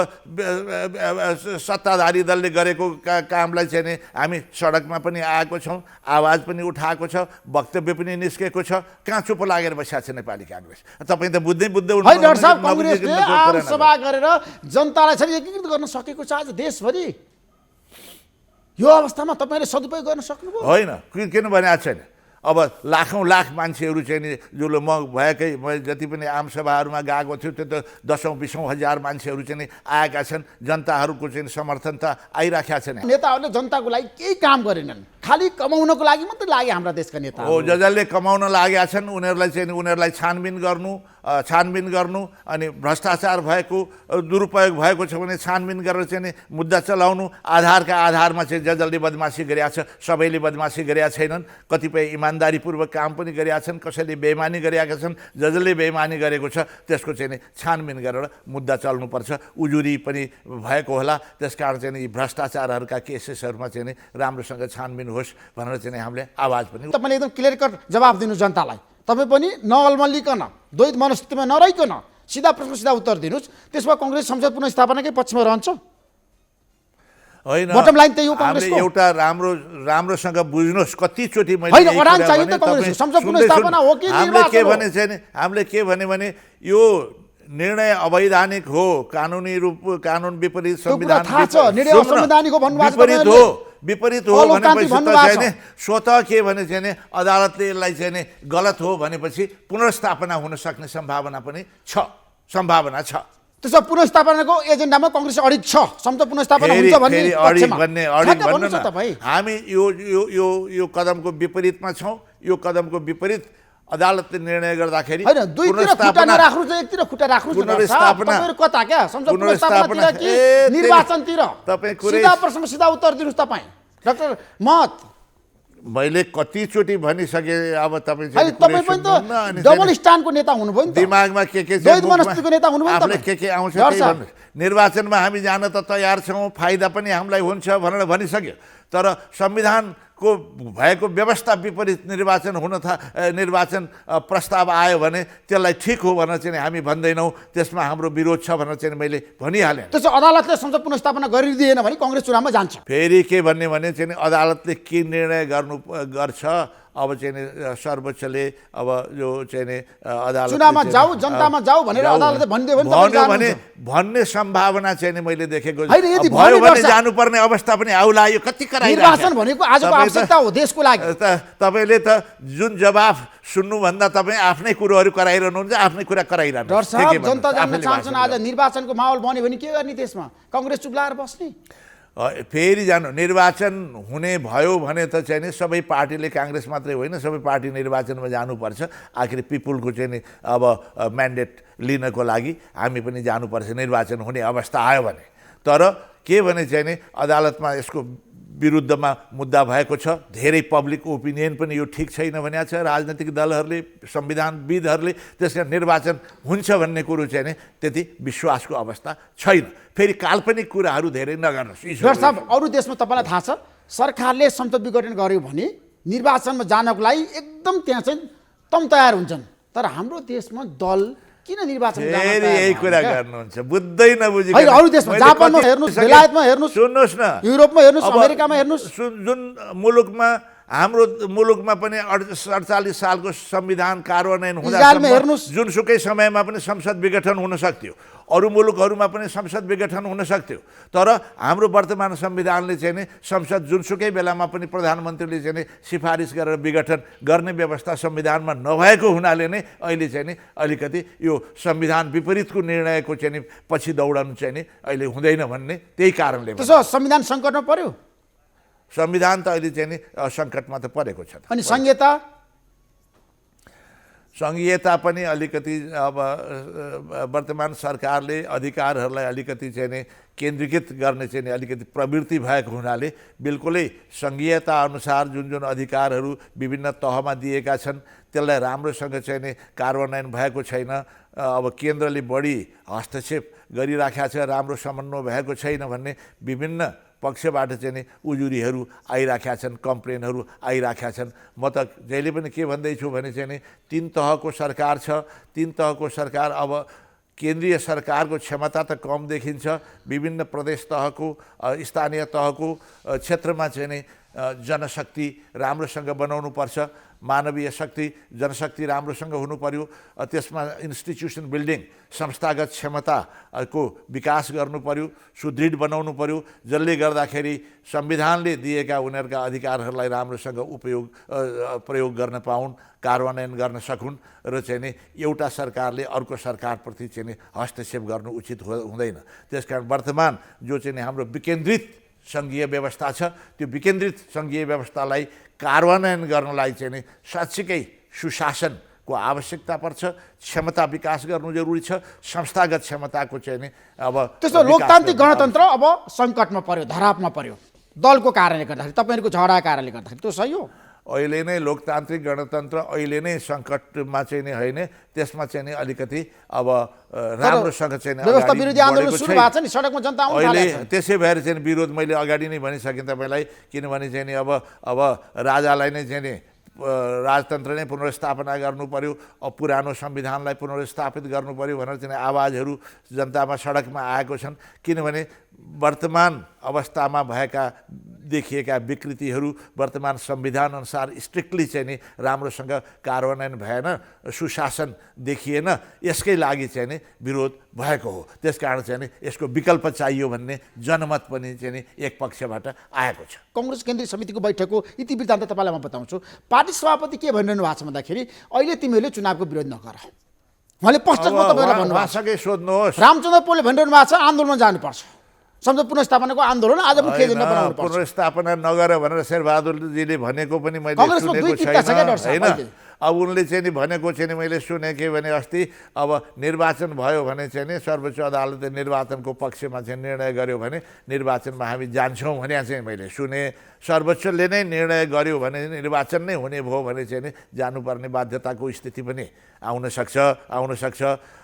सत्ताधारी दलले गरेको कामलाई चाहिँ नि हामी सडकमा पनि आएको छौँ, आवाज पनि उठाएको छ, वक्तव्य पनि निस्केको छ। कहाँ चुप लागेर बसिएको छ नेपाली काङ्ग्रेस? तपाईँ त बुझ्दै कङ्ग्रेसले आमसभा गरेर जनतालाई चाहिँ एकीकृत गर्न सकेको छ आज देशभरि। यो अवस्थामा तपाईँले सदुपयोग गर्न सक्नुभयो? होइन, किन भनेको छैन? अब लाखौँ लाख मान्छेहरू चाहिँ नि जो म भएकै जति पनि आमसभाहरूमा गएको छु त्यो त 10,000-20,000 हजार मान्छेहरू चाहिँ नि आएका छन्। जनताहरूको चाहिँ समर्थन त आइराखेका छैन। नेताहरूले जनताको लागि केही काम गरेनन्, खालि कमाउनको लागि मात्रै लागे हाम्रा देशका नेता हो जसले कमाउन लागेका छन् उनीहरूलाई छानबिन गर्नु अनि भ्रष्टाचार भएको दुरुपयोग भएको छ भने छानबिन गरेर चाहिँ मुद्दा चलाउनु आधारका आधारमा चाहिँ जसले बदमासी गरेका छ सबैले बदमासी गरेका छैनन् कतिपय इमान्दारीपूर्वक काम पनि गरेका छन् कसैले बेइमानी गरेका छन् जसले बेइमानी गरेको छ त्यसको चाहिँ छानबिन गरेर मुद्दा चल्नुपर्छ उजुरी पनि भएको होला त्यसकारण चाहिँ यी भ्रष्टाचारहरूका केसेसहरूमा चाहिँ राम्रोसँग छानबिन होस् भनेर चाहिँ हामीले आवाज पनि तपाईँले एकदम क्लियर कट जवाब दिनु जनतालाई तपाईँ पनि नअल्मलिकन द्वैत मनस्थितिमा नरहिकन सिधा प्रश्न सिधा उत्तर दिनुहोस् त्यसमा कङ्ग्रेस संसद पुनर्स्थापनाकै पक्षमा रहन्छ होइन बटम लाइन त्यही हो हामीले कङ्ग्रेसको एउटा राम्रोसँग बुझ्नुहोस् कतिचोटि मैले होइन, यही अडान कुरा चाहियो भने, त कङ्ग्रेसको। तपाईँ संसद सुन्दै पुनर्स्थापना हो कि हामीले के निर्वाचन हो? भने चाहिँ हामीले के भने यो निर्णय अवैधानिक हो कानुनी रूप कानुन विपरीत संविधान थाहा छ, निर्णय सुन्नु न, असंवैधानिक हो भन्नुभएको छ विपरीत तपाईँहरूले। हो विपरीत हो अलोकतान्त्रिक भनेपछि त भन्नुभएको चाहिँ स्वतः के भने चाहिँ अदालतले यसलाई चाहिँ गलत हो भनेपछि पुनर्स्थापना हुन सक्ने सम्भावना पनि छ सम्भावना छ त्यसो पुनर्स्थापनाको एजेन्डामा कङ्ग्रेस अडिग छ संसद पुनर्स्थापना हुन्छ भन्ने अडिग पक्षमा। भन्ने ठ्याक्क भन्नु भन्नुहोस् न न तपाईँ हामी यो कदमको विपरीतमा छौँ यो कदमको विपरीत अदालतले निर्णय गर्दाखेरि होइन दुईतिर खुट्टा नराख्नु चाहिँ एकतिर खुट्टा राख्नु पुनर्स्थापना कता क्या संसद पुनर्स्थापनातिर कि ए, निर्वाचनतिर तपाईँ कुरै- सिधा प्रश्न सिधा उत्तर दिनुहोस् तपाईँ डाक्टर मत मैले कतिचोटि भनिसकेँ अब तपाईँ होइन चाहिँ तपाईँ कुरै पनि सुन्नुहुन्न अनि त डबल स्ट्यान्डको नेता हुनुभयो नि त दिमागमा के द्वैत मुखमा मनस्थितिको नेता हुनुभयो नि आफूले तपाईँ। के आउँछ डर त्यही छ। भन्नु निर्वाचनमा हामी जान त तयार छौँ फाइदा पनि हामीलाई हुन्छ भनेर भनिसक्यो तर संविधानको भएको व्यवस्था विपरीत निर्वाचन प्रस्ताव आयो भने त्यसलाई ठिक हो भनेर चाहिँ हामी भन्दैनौँ त्यसमा हाम्रो विरोध छ भनेर चाहिँ मैले भनिहालेँ त्यसो अदालतले संसद पुनर्स्थापना गरिदिएन भने कङ्ग्रेस चुनावमा जान्छ फेरि के भन्ने भने चाहिँ अदालतले के निर्णय गर्छ अब चाहिँ सर्वोच्चले अब यो चाहिँ अदालत चुनावमा जाऊ जनतामा जाऊ भनेर अदालतले भनिदियो भने तपाईँ भन्यो भने जानुहुन्छ। भन्ने सम्भावना चाहिँ मैले देखेको होइन, यदि भयो भन्ने भने गर्छ। जानुपर्ने अवस्था पनि आउला यो कति निर्वाचन भनेको आजको आवश्यकता हो देशको लागि तपाईँले त जुन जवाफ सुन्नुभन्दा तपाईँ आफ्नै कुरोहरू कराइरहनुहुन्छ आफ्नै कुरा कराइरहनु डर साहब जनता जान्न चाहन्छन् आज निर्वाचनको माहौल बन्यो भने के गर्ने त्यसमा कङ्ग्रेस चुप्लाएर बस्ने फेरि जानु निर्वाचन हुने भयो भने त चाहिँ नि सबै पार्टीले काङ्ग्रेस मात्रै होइन सबै पार्टी निर्वाचनमा जानुपर्छ आखिर पिपुलको चाहिँ नि अब म्यान्डेट लिनको लागि हामी पनि जानुपर्छ निर्वाचन हुने अवस्था आयो भने तर के भने चाहिँ नि अदालतमा यसको विरुद्धमा मुद्दा भएको छ धेरै पब्लिक ओपिनियन पनि यो ठिक छैन भनेको छ राजनैतिक दलहरूले संविधानविदहरूले त्यसकारण निर्वाचन हुन्छ भन्ने कुरो चाहिँ नि त्यति विश्वासको अवस्था छैन फेरि काल्पनिक कुराहरू धेरै नगर्नुहोस् डर साहब अरू देशमा तपाईँलाई थाहा छ सरकारले संसद विघटन गर्यो भने निर्वाचनमा जानको लागि एकदम त्यहाँ चाहिँ तम तयार हुन्छन् तर हाम्रो देशमा दल किन निर्वाचन जान फेरि तयार यही भएन कुरा क्या? गर्नुहुन्छ बुझ्दै नबुझिकन होइन, अरू देशमा मैले जापानमा कति हेर्नुहोस् सकेँ। बेलायतमा हेर्नुहोस् सुन्नुहोस् न युरोपमा हेर्नुहोस् अब अमेरिकामा हेर्नुहोस् जुन मुलुकमा हाम्रो मुलुकमा पनि 48 सालको संविधान कार्यान्वयन इजरायलमा हेर्नुहोस्। जुनसुकै समयमा पनि संसद विघटन हुन सक्थ्यो अरू मुलुकहरूमा पनि संसद विघटन हुन सक्थ्यो तर हाम्रो वर्तमान संविधानले चाहिँ नि संसद जुनसुकै बेलामा पनि प्रधानमन्त्रीले चाहिँ नि सिफारिस गरेर विघटन गर्ने व्यवस्था संविधानमा नभएको हुनाले नै अहिले चाहिँ नि अलिकति यो संविधान विपरीतको निर्णयको चाहिँ नि पछि दौडनु चाहिँ नि अहिले हुँदैन भन्ने त्यही कारणले त्यसो संविधान सङ्कटमा पर्यो संविधान त अहिले चाहिँ नि सङ्कटमा त परेको छ अनि संहिता सङ्घीयता पनि अलिकति अब वर्तमान सरकारले अधिकारहरूलाई अलिकति चाहिँ नि केन्द्रीकृत गर्ने चाहिँ नि अलिकति प्रवृत्ति भएको हुनाले बिल्कुलै सङ्घीयता अनुसार जुन जुन अधिकारहरू विभिन्न तहमा दिएका छन् त्यसलाई राम्रोसँग चाहिँ नि कार्यान्वयन भएको छैन अब केन्द्रले बढी हस्तक्षेप गरिराखेको छ राम्रो समन्वय भएको छैन भन्ने विभिन्न पक्षबाट चाहिँ नि उजुरीहरू आइराखेका छन् कम्प्लेनहरू आइराखेका छन् म त जहिले पनि के भन्दैछु भने चाहिँ नि 3 तहको सरकार छ 3 तहको सरकार अब केन्द्रीय सरकारको क्षमता त कम देखिन्छ विभिन्न प्रदेश तहको स्थानीय तहको क्षेत्रमा चाहिँ नि जनशक्ति राम्रोसँग बनाउनु पर्छ मानवीय शक्ति जनशक्ति राम्रोसँग हुनु पर्यो त्यसमा इन्स्टिट्युसन बिल्डिङ संस्थागत क्षमताको विकास गर्नु पर्यो सुदृढ बनाउनु पर्यो जसले गर्दाखेरि संविधानले दिएका उनीहरूका अधिकारहरूलाई राम्रोसँग प्रयोग गर्न पाउन् कार्यान्वयन गर्न सकुन् र चाहिँ नि एउटा सरकारले अर्को सरकारप्रति चाहिँ नि हस्तक्षेप गर्नु उचित हुँदैन त्यसकारण वर्तमान जो चाहिँ नि हाम्रो विकेन्द्रित सङ्घीय व्यवस्था छ त्यो विकेन्द्रित सङ्घीय व्यवस्थालाई कार्यान्वयन गर्नलाई चाहिँ नि साँच्चीकै सुशासनको आवश्यकता पर्छ, क्षमता विकास गर्नु जरुरी छ, संस्थागत क्षमताको चाहिँ नि अब त्यसो लोकतान्त्रिक गणतन्त्र अब सङ्कटमा पर्यो, धरापमा पर्यो दलको कारणले गर्दाखेरि, तपाईँहरूको झगडाको कारणले गर्दाखेरि, त्यो सही हो? अहिले नै लोकतान्त्रिक गणतन्त्र अहिले नै सङ्कटमा चाहिँ नि होइन, त्यसमा चाहिँ नि अलिकति अब राम्रोसँग चाहिँ व्यवस्था विरोधी आन्दोलन सुरु भएको छ नि, सडकमा जनता आउन अहिले थालेको छ। त्यसै भएर चाहिँ विरोध मैले अगाडि नै भनिसकेँ तपाईँलाई, किनभने चाहिँ नि अब राजालाई नै चाहिँ नि राजतन्त्र नै पुनर्स्थापना गर्नु पर्यो, पुरानो संविधानलाई पुनर्स्थापित गर्नु पर्यो भनेर चाहिँ आवाजहरू जनतामा सडकमा आएको छन्। किनभने वर्तमान अवस्थामा भएका देखिएका विकृतिहरू वर्तमान संविधान अनुसार स्ट्रिक्टली चाहिँ नि राम्रोसँग कार्यान्वयन भएन, सुशासन देखिएन, यसकै लागि चाहिँ नि विरोध भएको हो। त्यसकारण चाहिँ नि यसको विकल्प चाहियो भन्ने जनमत पनि चाहिँ नि एक पक्षबाट आएको छ। कङ्ग्रेस केन्द्रीय समितिको बैठकको इतिवृत्तान्त तपाईँलाई म बताउँछु। पार्टी सभापति के भनिरहनु भएको छ भन्दाखेरि अहिले तिमीहरूले चुनावको विरोध नगर, उहाँले पश्चातमा तपाईँलाई भन्नुभएको छ। सोध्नुहोस्, रामचन्द्र पौडेलले भनिरहनु भएको छ आन्दोलनमा जानुपर्छ, संसद पुनर्स्थापनाको आन्दोलन आज मुख्य एजेन्डा बनाउनु पर्छ। पुनर्स्थापना नगर भनेर शेरबहादुरजीले भनेको पनि मैले कङ्ग्रेसमा दुई सुनेको किता छ क्या छैन डर साहब, होइन। अहिले। अब उनले चाहिँ नि भनेको चाहिँ नि मैले सुने के भने अस्ति अब निर्वाचन भयो भने चाहिँ नि सर्वोच्च अदालतले निर्वाचनको पक्षमा चाहिँ निर्णय गर्यो भने निर्वाचनमा हामी जान्छौँ भने चाहिँ मैले सुने। सर्वोच्चले नै निर्णय गर्यो भने निर्वाचन नै हुने भयो भने चाहिँ नि जानुपर्ने बाध्यताको स्थिति पनि आउन सक्छ।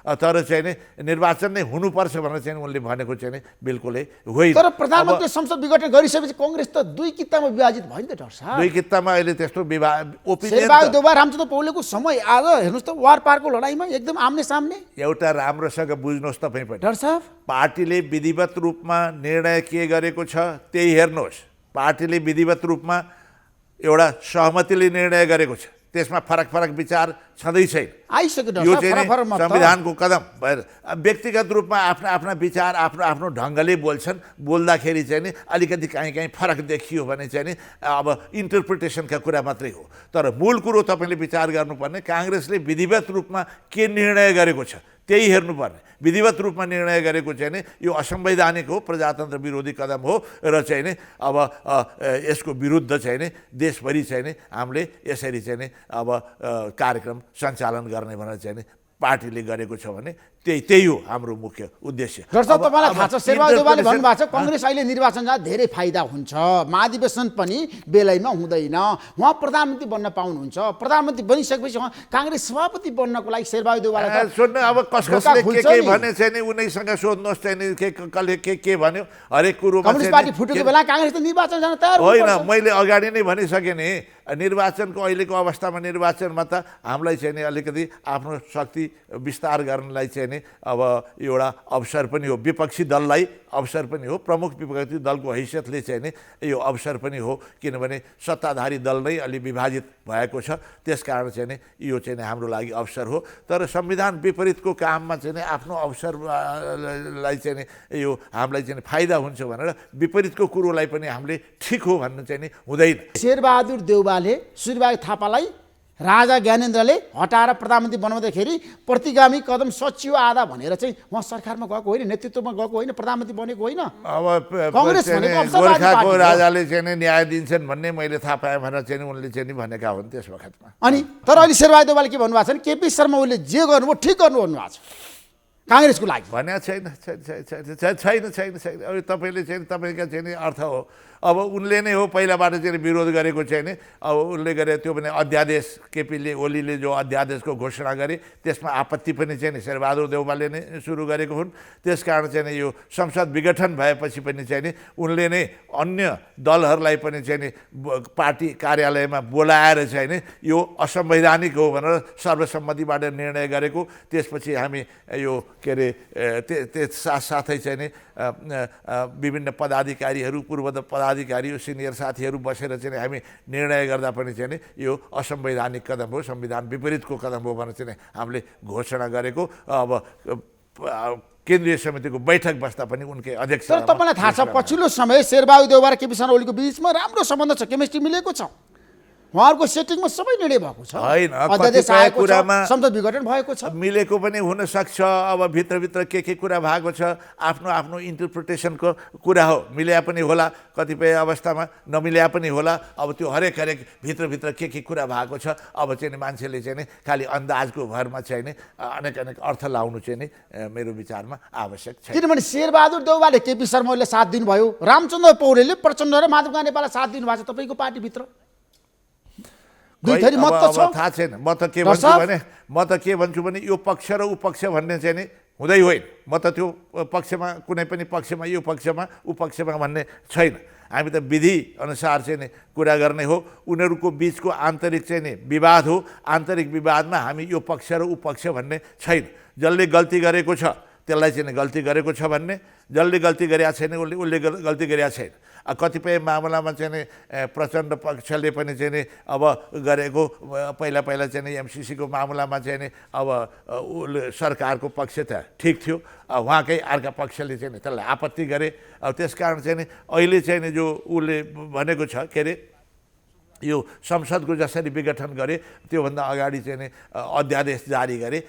तर चाहिँ नि निर्वाचन नै हुनुपर्छ भनेर चाहिँ उनले भनेको चाहिँ नि बिल्कुलै होइन। तर प्रधानमन्त्री संसद विघटन गरिसकेपछि कङ्ग्रेस त दुई कितामा विभाजित भयो नि त डर साहब। दुई कितामा अहिले त्यस्तो ओपिनियन शेरबहादुर देउवा रामचन्द्र पौडेलको समय आज हेर्नुहोस् त वार पारको लडाइँमा एकदम आम्ने सामने। एउटा राम्रोसँग बुझ्नुहोस् तपाईँ पनि, डर साहब पार्टीले विधिवत रूपमा निर्णय के गरेको छ त्यही हेर्नुहोस्। पार्टीले विधिवत रूपमा एउटा सहमतिले निर्णय गरेको छ, त्यसमा फरक विचार छँदै छैन। आइसक्यो यो चाहिँ संविधानको कदम भएर व्यक्तिगत रूपमा आफ्ना विचार आफ्नो ढङ्गले बोल्छन्, बोल्दाखेरि चाहिँ नि अलिकति कहीँ फरक देखियो भने चाहिँ नि अब इन्टरप्रिटेसनका कुरा मात्रै हो। तर मूल कुरो तपाईँले विचार गर्नुपर्ने काङ्ग्रेसले विधिवत रूपमा के निर्णय गरेको छ त्यही हेर्नुपर्ने। विधिवत रूपमा निर्णय गरेको चाहिँ नि यो असंवैधानिक हो, प्रजातन्त्र विरोधी कदम हो र चाहिँ नि अब यसको विरुद्ध चाहिँ नि देशभरि चाहिँ नि हामीले यसरी चाहिँ नि अब कार्यक्रम सञ्चालन गर्ने भनेर चाहिँ नि पार्टीले गरेको छ भने त्यही हो हाम्रो मुख्य उद्देश्य। दर्शक तपाईँलाई थाहा छ शेरबहादुर देउवाले भन्नुभएको छ कङ्ग्रेस अहिले निर्वाचन जाँदा धेरै फाइदा हुन्छ, महाधिवेशन पनि बेलैमा हुँदैन, उहाँ प्रधानमन्त्री बन्न पाउनुहुन्छ, प्रधानमन्त्री बनिसकेपछि उहाँ काङ्ग्रेस सभापति बन्नको लागि शेरबहादुर देउवालाई सोध्नु अब कसले के भने चाहिँ नि उनीसँग सोध्नुहोस् चाहिँ नि कसले के भन्यो हरेक कुरोमा। कम्युनिस्ट पार्टी फुटेको बेला काङ्ग्रेस त निर्वाचन जान तयार होइन, मैले अगाडि नै भनिसकेँ नि निर्वाचनको अहिलेको अवस्थामा निर्वाचनमा त हामीलाई चाहिँ नि अलिकति आफ्नो शक्ति विस्तार गर्नलाई चाहिँ नि अब एउटा अवसर पनि हो, विपक्षी दललाई अवसर पनि हो, प्रमुख विपक्षी दलको हैसियतले चाहिँ नि यो अवसर पनि हो, किनभने सत्ताधारी दल नै अलि विभाजित भएको छ। त्यसकारण चाहिँ नि यो चाहिँ नि हाम्रो लागि अवसर हो। तर संविधान विपरीतको काममा चाहिँ नि आफ्नो अवसरलाई चाहिँ नि यो हामीलाई चाहिँ फाइदा हुन्छ भनेर विपरीतको कुरोलाई पनि हामीले ठिक हो भन्नु चाहिँ नि हुँदैन। शेरबहादुर देउवाले सूर्यबहादुर थापालाई राजा ज्ञानेन्द्रले हटाएर प्रधानमन्त्री बनाउँदाखेरि प्रतिगामी कदम सचिव आधा भनेर चाहिँ उहाँ सरकारमा गएको होइन, नेतृत्वमा गएको होइन, प्रधानमन्त्री बनेको होइन। अब कङ्ग्रेस भनेको अवसरवादी गोर्खाको पार्टी हो। राजाले चाहिँ नि न्याय दिन्छन् भन्ने मैले थाहा पाएँ भनेर चाहिँ नि उनले चाहिँ नि भनेका हुन् त्यस वखतमा। अनि तर अहिले शेरबहादुर देउवाले के भन्नुभएको छ भने केपी शर्मा ओलीले जे गर्नुभयो ठिक गर्नु भन्नुभएको छ काङ्ग्रेसको लागि। भने छैन। अब तपाईँले चाहिँ तपाईँका चाहिँ नि अर्थ हो अब उनले नै हो पहिलाबाट चाहिँ विरोध गरेको चाहिँ नि अब उनले गरे त्यो भने अध्यादेश केपीले ओलीले जो अध्यादेशको घोषणा गरे त्यसमा आपत्ति पनि चाहिँ नि शेरबहादुर देउवाले नै सुरु गरेको हुन्। त्यसकारण चाहिँ नि यो संसद विघटन भएपछि पनि चाहिँ नि उनले नै अन्य दलहरूलाई पनि चाहिँ नि पार्टी कार्यालयमा बोलाएर चाहिँ नि यो असंवैधानिक हो भनेर सर्वसम्मतिबाट निर्णय गरेको। त्यसपछि हामी यो के अरे त्यस साथसाथै चाहिँ नि विभिन्न पदाधिकारीहरू पूर्वत पदाधिकारी सिनियर साथीहरू बसेर चाहिँ हामी निर्णय गर्दा पनि चाहिँ नि यो असंवैधानिक कदम हो, संविधान विपरीतको कदम हो भनेर चाहिँ हामीले घोषणा गरेको। अब केन्द्रीय समितिको बैठक बस्दा पनि उनकै अध्यक्ष। तर तपाईँलाई थाहा छ पछिल्लो समय शेरबहादुर देउवा र केपी शर्मा ओलीको बिचमा राम्रो सम्बन्ध छ, केमिस्ट्री मिलेको छ। उहाँहरूको सेटिङमा सबै निर्णय भएको छ होइन, अध्यादेश कतिपय आएको छ, कुरामा- संसद विघटन भएको छ। मिलेको पनि हुनसक्छ। अब भित्रभित्र के कुरा भएको छ, आफ्नो आफ्नो इन्टरप्रिटेसनको कुरा हो। मिल्या पनि होला, कतिपय अवस्थामा नमिल्या पनि होला। अब त्यो हरेक भित्रभित्र के कुरा भएको छ। अब चाहिँ नि मान्छेले चाहिँ नि खालि अन्दाजको भरमा चाहिँ नि अनेक अर्थ लाउनु चाहिँ नि मेरो विचारमा आवश्यक छ। किनभने शेरबहादुर देउवाले केपी शर्मा ओलीले साथ दिनुभयो, रामचन्द्र पौडेलले प्रचण्ड र माधव कुमार नेपाललाई साथ दिनुभएको छ तपाईँको पार्टीभित्र। दुई थरी मत त छ। थाहा छैन। म त के भन्छु भने यो पक्ष र उपक्ष भन्ने चाहिँ नि हुँदै होइन। म त त्यो पक्षमा कुनै पनि पक्षमा यो पक्षमा उपक्षमा भन्ने छैन। हामी त विधि अनुसार चाहिँ नि कुरा गर्ने हो। उनीहरूको बिचको आन्तरिक चाहिँ नि विवाद हो। आन्तरिक विवादमा हामी यो पक्ष र उपक्ष भन्ने छैन। जसले गल्ती गरेको छ त्यसलाई चाहिँ नि गल्ती गरेको छ भन्ने, जसले गल्ती गरेका छैन उसले गल्ती गरेका छैन। कतिपय मामलामा चाहिँ नि प्रचण्ड पक्षले पनि चाहिँ नि अब गरेको पहिला चाहिँ नि एमसिसीको मामलामा चाहिँ नि अब उसले सरकारको पक्ष त ठिक थियो, उहाँकै अर्का पक्षले चाहिँ नि त्यसलाई आपत्ति गरे। अब त्यसकारण चाहिँ नि अहिले चाहिँ नि जो उसले भनेको छ के अरे यो संसदको जसरी विघटन गरे त्योभन्दा अगाडि चाहिँ नि अध्यादेश जारी गरे,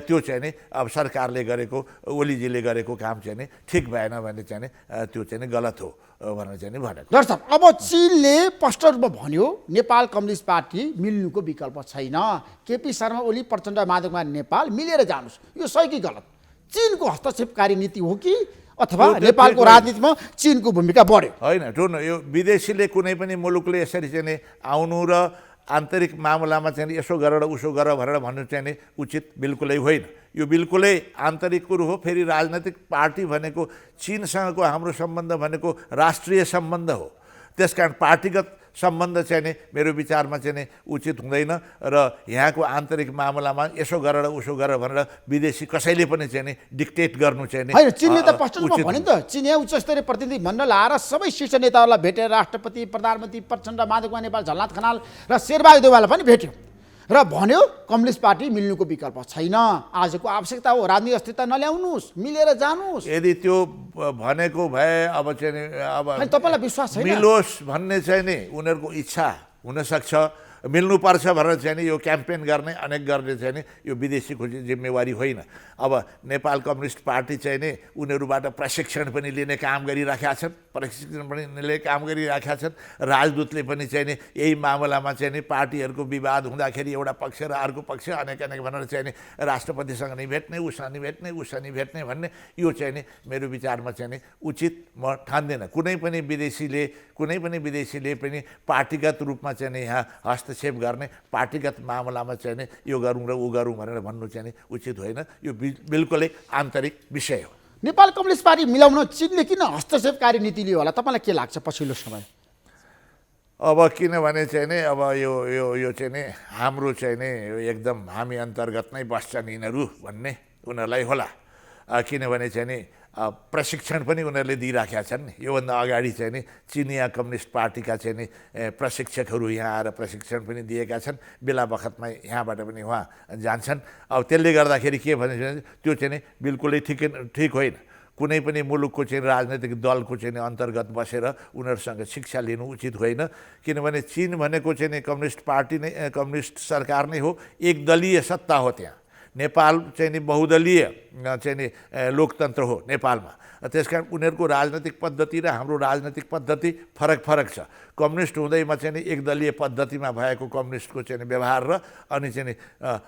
त्यो चाहिँ नि अब सरकारले गरेको ओलीजीले गरेको काम चाहिँ नि ठिक भएन भने चाहिँ नि त्यो चाहिँ नि गलत हो भनेर चाहिँ नि भनेको। दर्शक, अब चीनले स्पष्ट रूपमा भन्यो नेपाल कम्युनिस्ट पार्टी मिल्नुको विकल्प छैन। केपी शर्मा ओली प्रचण्ड माधव कुमार नेपाल मिलेर जानुस्, यो सही कि गलत? चीनको हस्तक्षेपकारी नीति हो कि अथवा नेपालको राजनीतिमा चीनको भूमिका बढ्यो? होइन, यो विदेशीले कुनै पनि मुलुकले यसरी चाहिँ नि आउनु र आन्तरिक मामलामा चाहिँ यसो गर उसो गर भनेर भन्नु चाहिँ नि उचित बिल्कुलै होइन। यो बिल्कुलै आन्तरिक कुरो हो। फेरि राजनैतिक पार्टी भनेको चीनसँगको हाम्रो सम्बन्ध भनेको राष्ट्रिय सम्बन्ध हो। त्यसकारण पार्टीगत सम्बन्ध चाहिँ नि मेरो विचारमा चाहिँ नि उचित हुँदैन र यहाँको आन्तरिक मामलामा यसो गर उसो गर भनेर विदेशी कसैले पनि चाहिँ नि डिक्टेट गर्नु चाहिँ नि होइन। चीनले त स्पष्ट रूपमा भन्यो नि त, चिनिया उच्च स्तरीय प्रतिनिधि मण्डल आएर सबै शीर्ष नेताहरूलाई भेटेर राष्ट्रपति, प्रधानमन्त्री, प्रचण्ड, माधव कुमार नेपाल, झलनाथ खनाल र शेरबहादुर देउवालाई पनि भेट्यो र भन्यो कम्युनिस्ट पार्टी मिल्नुको विकल्प छैन। आजको आवश्यकता हो राजनीतिक अस्थिरता नल्याउनुहोस्, मिलेर जानुहोस्। यदि त्यो भनेको भए अब चाहिँ नि अब तपाईँलाई विश्वास छैन? मिलोस् भन्ने चाहिँ नि उनीहरूको इच्छा हुनसक्छ, मिल्नुपर्छ भनेर चाहिँ नि यो क्याम्पेन गर्ने अनेक गर्ने चाहिँ नि यो विदेशीको जिम्मेवारी होइन। अब नेपाल कम्युनिस्ट पार्टी चाहिँ नि उनीहरूबाट प्रशिक्षण पनि लिने काम गरिराखेका छन्, प्रशिक्षण पनि लिने काम गरिराखेका छन्। राजदूतले पनि चाहिँ नि यही मामलामा चाहिँ नि पार्टीहरूको विवाद हुँदाखेरि एउटा पक्ष र अर्को पक्ष अनेक भनेर चाहिँ नि राष्ट्रपतिसँग निभेट्ने उसँग निभेट्ने भन्ने यो चाहिँ नि मेरो विचारमा चाहिँ नि उचित म ठान्दिनँ। कुनै पनि विदेशीले पनि पार्टीगत रूपमा चाहिँ नि यहाँ हस्तक्षेप गर्ने, पार्टीगत मामलामा चाहिँ नि यो गरौँ र ऊ गरौँ भनेर भन्नु चाहिँ नि उचित होइन। यो बिल्कुलै आन्तरिक विषय हो। नेपाल कम्युनिस्ट पार्टी मिलाउन चीनले किन हस्तक्षेपकारी नीति लियो होला तपाईँलाई के लाग्छ पछिल्लो समय? अब किनभने चाहिँ नि अब यो चाहिँ नि हाम्रो चाहिँ नि एकदम हामी अन्तर्गत नै बस्छन् यिनीहरू भन्ने उनीहरूलाई होला। किनभने चाहिँ नि प्रशिक्षण पनि उनीहरूले दिइराखेका छन्। योभन्दा अगाडि चाहिँ नि चिनिया कम्युनिस्ट पार्टीका चाहिँ नि प्रशिक्षकहरू यहाँ आएर प्रशिक्षण पनि दिएका छन्। बेला बखतमा यहाँबाट पनि उहाँ जान्छन्। अब त्यसले गर्दाखेरि के भने त्यो चाहिँ नि बिल्कुलै ठिक होइन। कुनै पनि मुलुकको चाहिँ राजनैतिक दलको चाहिँ अन्तर्गत बसेर उनीहरूसँग शिक्षा लिनु उचित होइन। किनभने चीन भनेको चाहिँ नि कम्युनिस्ट पार्टी नै कम्युनिस्ट सरकार नै हो, एकदलीय सत्ता हो। त्यहाँ नेपाल चाहिँ नि बहुदलीय चाहिँ नि लोकतन्त्र हो नेपालमा। त्यसकारण उनीहरूको राजनैतिक पद्धति र हाम्रो राजनैतिक पद्धति फरक छ। कम्युनिस्ट हुँदैमा चाहिँ नि एकदलीय पद्धतिमा भएको कम्युनिस्टको चाहिँ नि व्यवहार र अनि चाहिँ नि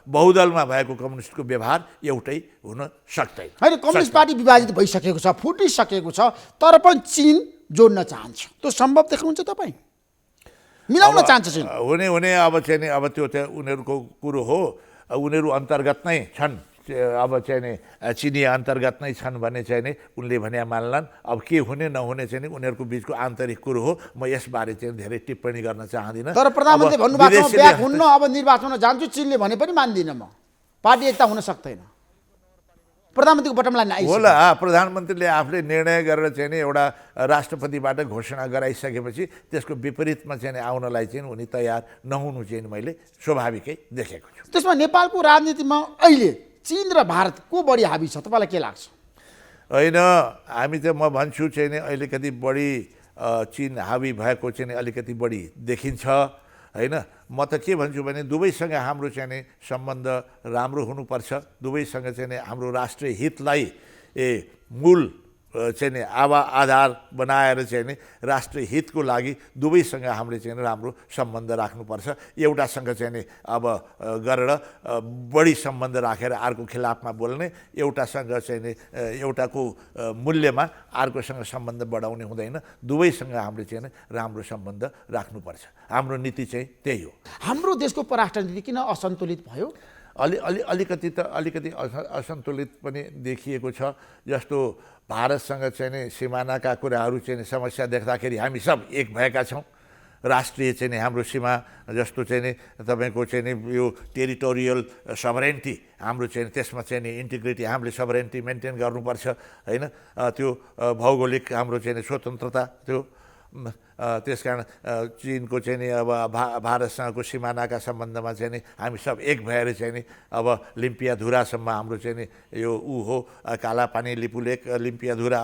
बहुदलमा भएको कम्युनिस्टको व्यवहार एउटै हुन सक्दैन। होइन, कम्युनिस्ट पार्टी विभाजित भइसकेको छ, फुटिसकेको छ, तर पनि चीन जोड्न चाहन्छ। त्यो सम्भव देख्नुहुन्छ तपाईँ? मिलाउन चाहन्छ चीन? हुने अब चाहिँ नि अब त्यो चाहिँ उनीहरूको कुरो हो। उनीहरू अन्तर्गत नै छन्। अब चाहिँ नि चिनिया अन्तर्गत नै छन् भने चाहिँ नि उनले भने मान्लान्। अब के हुने नहुने चाहिँ नि उनीहरूको बिचको आन्तरिक कुरो हो। म यसबारे चाहिँ धेरै टिप्पणी गर्न चाहदिनँ। तर प्रधानमन्त्री भन्नुभएको छ ब्याक हुन्न, अब निर्वाचनमा जान्छु, चीनले भने पनि मान्दिनँ म। पार्टी एकता हुन सक्दैन। प्रधानमन्त्रीको बटम लाइन आइसक्यो होला। प्रधानमन्त्रीले आफूले निर्णय गरेर चाहिँ नि एउटा राष्ट्रपतिबाट घोषणा गराइसकेपछि त्यसको विपरीतमा चाहिँ आउनलाई चाहिँ उनी तयार नहुनु चाहिँ मैले स्वाभाविकै देखेको छु। त्यसमा नेपालको राजनीतिमा अहिले चीन र भारत को बढी हाबी छ तपाईँलाई के लाग्छ? होइन, हामी त म भन्छु चाहिँ नि अलिकति बढी चीन हाबी भएको चाहिँ अलिकति बढी देखिन्छ। होइन। म त के भन्छु भने दुवैसँग हाम्रो चाहिँ नि सम्बन्ध राम्रो हुनुपर्छ। दुवैसँग चाहिँ नि हाम्रो राष्ट्रिय हितलाई मूल चाहिँ नि आधार बनाएर चाहिँ नि राष्ट्रिय हितको लागि दुवैसँग हामीले चाहिँ राम्रो सम्बन्ध राख्नुपर्छ। एउटासँग चाहिँ नि अब गरेर बढी सम्बन्ध राखेर अर्को खिलाफमा बोल्ने, एउटासँग चाहिँ नि एउटाको मूल्यमा अर्कोसँग सम्बन्ध बढाउने हुँदैन। दुवैसँग हामीले चाहिँ नि राम्रो सम्बन्ध राख्नुपर्छ। हाम्रो नीति चाहिँ त्यही हो। हाम्रो देशको परराष्ट्र नीति किन असन्तुलित भयो? अलिकति असन्तुलित पनि देखिएको छ। जस्तो भारतसँग चाहिँ नि सिमानाका कुराहरू चाहिँ नि समस्या देख्दाखेरि हामी सब एक भएका छौँ। राष्ट्रिय चाहिँ नि हाम्रो सीमा जस्तो चाहिँ नि तपाईँको चाहिँ नि यो टेरिटोरियल सबरेन्टी हाम्रो चाहिँ त्यसमा चाहिँ नि इन्टिग्रिटी हामीले सबरेन्टी मेन्टेन गर्नुपर्छ होइन। त्यो भौगोलिक हाम्रो चाहिँ नि स्वतन्त्रता त्यो त्यसकारण चीनको चाहिँ नि अब भारतसँगको सिमानाका सम्बन्धमा चाहिँ नि हामी सब एक भएर चाहिँ नि अब लिम्पियाधुरासम्म हाम्रो चाहिँ नि यो हो कालापानी लिपुलेक लिम्पियाधुरा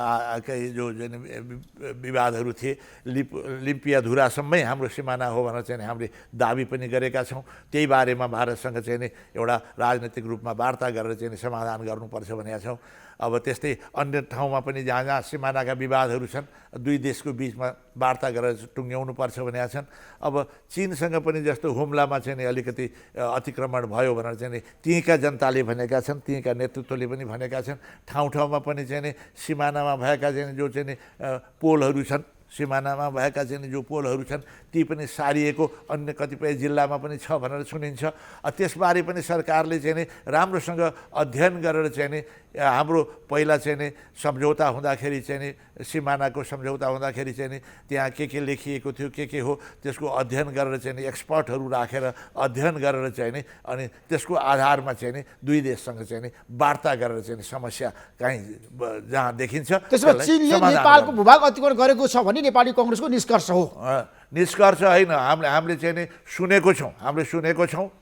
जो चाहिँ विवादहरू थिए लिम्पियाधुरासम्मै हाम्रो सिमाना हो भनेर चाहिँ हामीले दाबी पनि गरेका छौँ। त्यही बारेमा भारतसँग चाहिँ नि एउटा राजनैतिक रूपमा वार्ता गरेर चाहिँ नि समाधान गर्नुपर्छ भनेका छौँ। अब त्यस्तै अन्य ठाउँमा पनि जहाँ जहाँ सिमानाका विवादहरू छन् दुई देशको बिचमा वार्ता गरेर टुङ्ग्याउनुपर्छ भनेका छन्। अब चीनसँग पनि जस्तो हुम्लामा चाहिँ नि अलिकति अतिक्रमण भयो भनेर चाहिँ नि त्यहीँका जनताले भनेका छन्, त्यहीँका नेतृत्वले पनि भनेका छन्। ठाउँ ठाउँमा पनि चाहिँ नि सिमानामा भएका चाहिँ जो चाहिँ नि पोलहरू छन्, सिमानामा भएका चाहिँ जो पोलहरू छन् ती पनि सारिएको अन्य कतिपय जिल्लामा पनि छ भनेर सुनिन्छ। त्यसबारे पनि सरकारले चाहिँ नि राम्रोसँग अध्ययन गरेर चाहिँ नि हाम्रो पहिला चाहिँ नि सम्झौता हुँदाखेरि चाहिँ नि सिमानाको सम्झौता हुँदाखेरि चाहिँ नि त्यहाँ के लेखिएको थियो के हो त्यसको अध्ययन गरेर चाहिँ नि एक्सपर्टहरू राखेर अध्ययन गरेर चाहिँ नि अनि त्यसको आधारमा चाहिँ नि दुई देशसँग चाहिँ नि वार्ता गरेर चाहिँ नि समस्या कहीँ जहाँ देखिन्छ त्यसमा चीनले नेपालको भूभाग अतिक्रमण गरेको छ भने नेपाली कांग्रेसको निष्कर्ष हो। निष्कर्ष होइन, हामीले चाहिँ नि सुनेको छौँ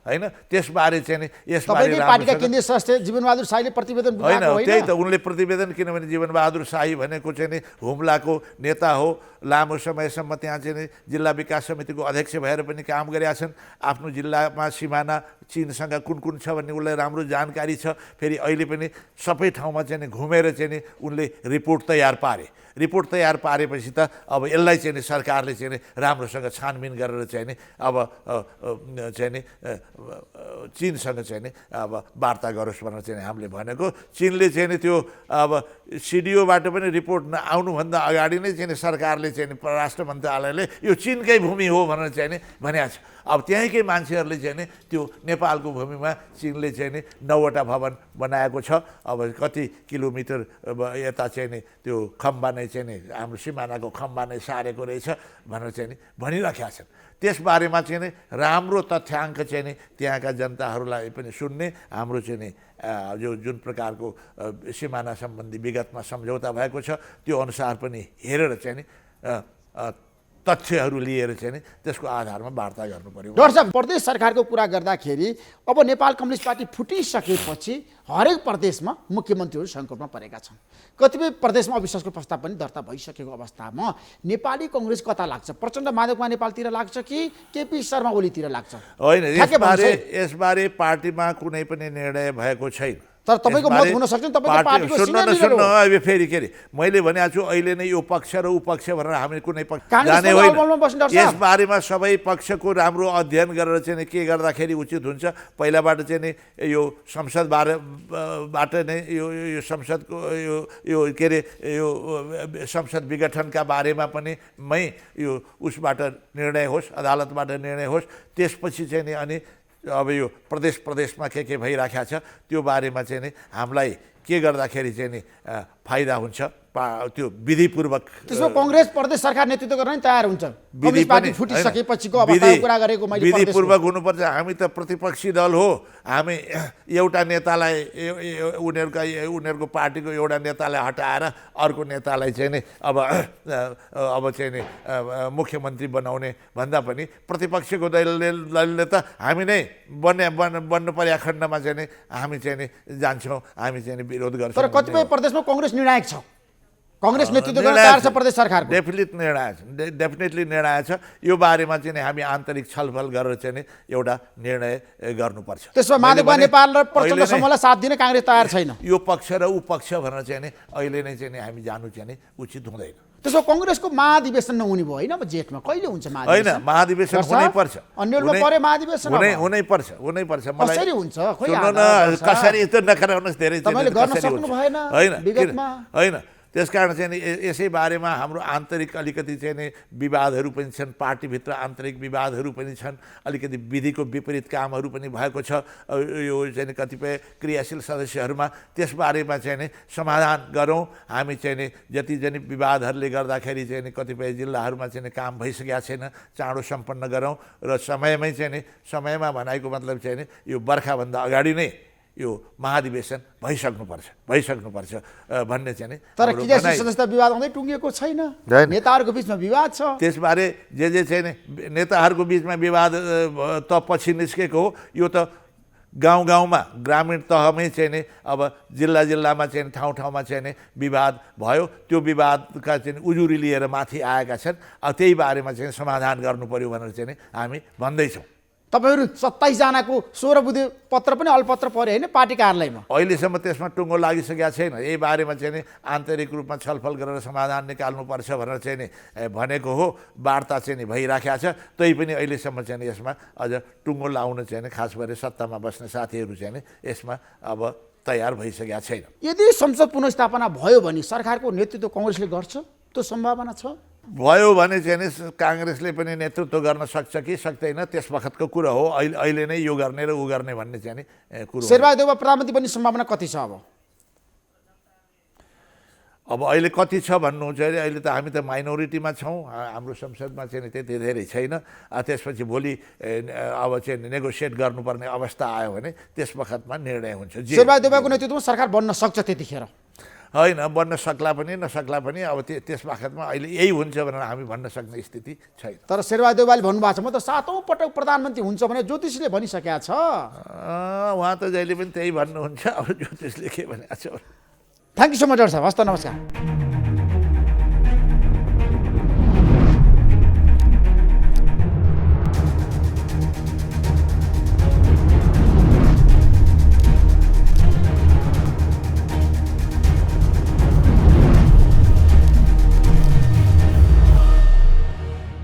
होइन। त्यसबारे चाहिँ नि यसबारे पार्टीका केन्द्रीय सदस्य जीवनबहादुर शाहीले प्रतिवेदन होइन, त्यही त उनले प्रतिवेदन, किनभने जीवनबहादुर शाही भनेको चाहिँ नि हुम्लाको नेता हो। लामो समयसम्म त्यहाँ चाहिँ नि जिल्ला विकास समितिको अध्यक्ष भएर पनि काम गरेका छन्। आफ्नो जिल्लामा सिमाना चीनसँग कुन छ भन्ने उसलाई राम्रो जानकारी छ। फेरि अहिले पनि सबै ठाउँमा चाहिँ नि घुमेर चाहिँ नि उनले रिपोर्ट तयार पारेपछि त अब यसलाई चाहिँ नि सरकारले चाहिँ नि राम्रोसँग छानबिन गरेर चाहिँ नि अब चाहिँ नि चीनसँग चाहिँ नि अब वार्ता गरोस् भनेर चाहिँ हामीले भनेको। चीनले चाहिँ नि त्यो अब सिडिओबाट पनि रिपोर्ट आउनुभन्दा अगाडि नै चाहिँ नि सरकारले चाहिँ नि परराष्ट्र मन्त्रालयले यो चीनकै भूमि हो भनेर चाहिँ नि भनेको छ। अब त्यहीँकै मान्छेहरूले चाहिँ नि त्यो नेपालको भूमिमा चीनले चाहिँ नि 9वटा भवन बनाएको छ। अब कति किलोमिटर यता चाहिँ नि त्यो खम्बा नै चाहिँ नि हाम्रो सिमानाको खम्बा नै सारेको रहेछ भनेर चाहिँ नि भनिराखेका छन्। त्यसबारेमा चाहिँ नि राम्रो तथ्याङ्क चाहिँ नि त्यहाँका जनताहरूलाई पनि सुन्ने, हाम्रो चाहिँ नि जो जुन प्रकारको सिमाना सम्बन्धी विगतमा सम्झौता भएको छ त्यो अनुसार पनि हेरेर चाहिँ नि तथ्यहरू लिएर चाहिँ नि त्यसको आधारमा वार्ता गर्नु पर्यो। डाक्टर साहब, प्रदेश सरकारको कुरा गर्दाखेरि अब नेपाल कम्युनिस्ट पार्टी फुटिसकेपछि हरेक प्रदेशमा मुख्यमन्त्रीहरू सङ्कटमा परेका छन्। कतिपय प्रदेशमा अविश्वासको प्रस्ताव पनि दर्ता भइसकेको अवस्थामा नेपाली कङ्ग्रेस कता लाग्छ? प्रचण्ड माधवमा नेपालतिर लाग्छ कि केपी शर्मा ओलीतिर लाग्छ? होइन, यसबारे पार्टीमा कुनै पनि निर्णय भएको छैन। तर तपाईँको मत हुन सक्छ, तपाईँको पार्टीको सिनियर लिडर हो। अब फेरि के अरे मैले भनेको छु अहिले नै यो पक्ष र उपक्ष भनेर हामी कुनै पक्ष जाने होइन। यसबारेमा सबै पक्षको राम्रो अध्ययन गरेर चाहिँ के गर्दाखेरि उचित हुन्छ। पहिलाबाट चाहिँ नि यो संसदबाट नै यो संसदको यो के अरे यो संसद विघटनका बारेमा पनि यो उसबाट निर्णय होस्, अदालतबाट निर्णय होस्। त्यसपछि चाहिँ नि अनि अब यो प्रदेशमा के भइराखेको छ त्यो बारेमा चाहिँ नि हामीलाई के गर्दाखेरि चाहिँ नि फाइदा हुन्छ त्यो विधिपूर्वक। त्यसमा कांग्रेस प्रदेश सरकार नेतृत्व गर्न तयार हुन्छ। कम्युनिस्ट पार्टी फुटिसकेपछिको अवस्थाको कुरा गरेको मैले विधिपूर्वक हुनुपर्छ। हामी त प्रतिपक्षी दल हो। हामी एउटा नेतालाई उनीहरूको पार्टीको एउटा नेतालाई हटाएर अर्को नेतालाई चाहिँ नि अब चाहिँ नि मुख्यमन्त्री बनाउने भन्दा पनि प्रतिपक्षको दलले त हामी नै बन्नु पर्या खण्डमा चाहिँ नि हामी चाहिँ नि जान्छौँ, हामी चाहिँ नि विरोध गर्छौँ। तर कतिपय प्रदेशमा कांग्रेस निर्णायक छ। कांग्रेस नेतृत्व गर्न तयार छ प्रदेश सरकारको। डेफिनेटली निर्णय छ। यो बारेमा चाहिँ नि हामी आन्तरिक छलफल गरेर चाहिँ नि एउटा निर्णय गर्नुपर्छ। त्यसमा माधव नेपाल र प्रचण्ड समूहलाई साथ दिन कांग्रेस तयार छैन। यो पक्ष र ऊ पक्ष भनेर चाहिँ नि अहिले नै चाहिँ नि हामी जानु चाहिँ नि उचित हुँदैन। त्यसो कांग्रेसको महाधिवेशन नहुने भयो होइन? अब जेठमा कहिले हुन्छ महाधिवेशन? होइन, महाधिवेशन हुनै पर्छ। अन्यलमा परे महाधिवेशन हुनै पर्छ। मलाई कसरी हुन्छ? खोइ कसरी त नखराउनुहोस् धेरै तपाईले गर्न सक्नु भएन विगतमा? होइन, त्यसकारण चाहिँ नि यसै बारेमा हाम्रो आन्तरिक अलिकति चाहिँ नि विवादहरू पनि छन्, पार्टीभित्र आन्तरिक विवादहरू पनि छन्, अलिकति विधिको विपरीत कामहरू पनि भएको छ यो चाहिँ कतिपय क्रियाशील सदस्यहरूमा। त्यसबारेमा चाहिँ नि समाधान गरौँ। हामी चाहिँ नि जति चाहिँ विवादहरूले गर्दाखेरि चाहिँ नि कतिपय जिल्लाहरूमा चाहिँ नि काम भइसकेका छैन, चाँडो सम्पन्न गरौँ र समयमै चाहिँ नि, समयमा भनेको मतलब चाहिँ नि यो बर्खाभन्दा अगाडि नै यो महाधिवेशन भइसक्नुपर्छ भन्ने चाहिँ नि। तर क्रियाशील सदस्यता विवाद आउँदै टुङ्गिएको छैन, नेताहरूको बिचमा विवाद छ। त्यसबारे जे चाहिँ नि नेताहरूको बिचमा विवाद त पछि निस्केको हो। यो त गाउँमा ग्रामीण तहमै चाहिँ नि अब जिल्लामा चाहिँ ठाउँमा चाहिँ नि विवाद भयो। त्यो विवादका चाहिँ उजुरी लिएर माथि आएका छन्। अब त्यही बारेमा चाहिँ समाधान गर्नु पर्यो भनेर चाहिँ नि हामी भन्दैछौँ। तपाईहरु 27 जनाको 16 बुँदे पत्र पनि अलपत्र पर्यो हैन पार्टी कार्यालयमा? अहिलेसम्म त्यसमा टुङ्गो लागिसकेका छैन। यही बारेमा चाहिँ नि आन्तरिक रूपमा छलफल गरेर समाधान निकाल्नुपर्छ भनेर चाहिँ नि भनेको हो। वार्ता चाहिँ नि भइराखेको छ। तै पनि अहिलेसम्म चाहिँ नि यसमा अझ टुङ्गो लाउन चाहिँ नि खास गरी सत्तामा बस्ने साथीहरू चाहिँ नि यसमा अब तयार भइसकेका छैन। यदि संसद पुनर्स्थापना भयो भने सरकारको नेतृत्व कांग्रेसले गर्छ? त्यो सम्भावना छ? भयो भने चाहिँ नि कांग्रेसले पनि नेतृत्व गर्न सक्छ कि सक्दैन त्यस वखतको कुरा हो। अहिले नै यो गर्ने र ऊ गर्ने भन्ने चाहिँ नि कुरो। शेरबहादुर देउवा प्रधानमन्त्री बन्ने सम्भावना कति छ अब अहिले कति छ भन्नुहुन्छ अरे? अहिले त हामी त माइनोरिटीमा छौँ। हाम्रो संसदमा चाहिँ नि त्यति धेरै छैन। त्यसपछि भोलि अब चाहिँ नेगोसिएट गर्नुपर्ने अवस्था आयो भने त्यस वखतमा निर्णय हुन्छ। शेरबहादुर देउवाको नेतृत्वमा सरकार बन्न सक्छ त्यतिखेर? होइन, बन्न सक्ला पनि नसक्ला पनि अब त्यस वखतमा अहिले यही हुन्छ भनेर हामी भन्न सक्ने स्थिति छैन। तर शेरबहादुर देउवाले भन्नुभएको छ म त 7औं पटक प्रधानमन्त्री हुन्छ भने ज्योतिषले भनिसकेका छ। उहाँ त जहिले पनि त्यही भन्नुहुन्छ। अब ज्योतिषले के भनेको छ? Thank you so much doctor साहब। हस्त नमस्कार।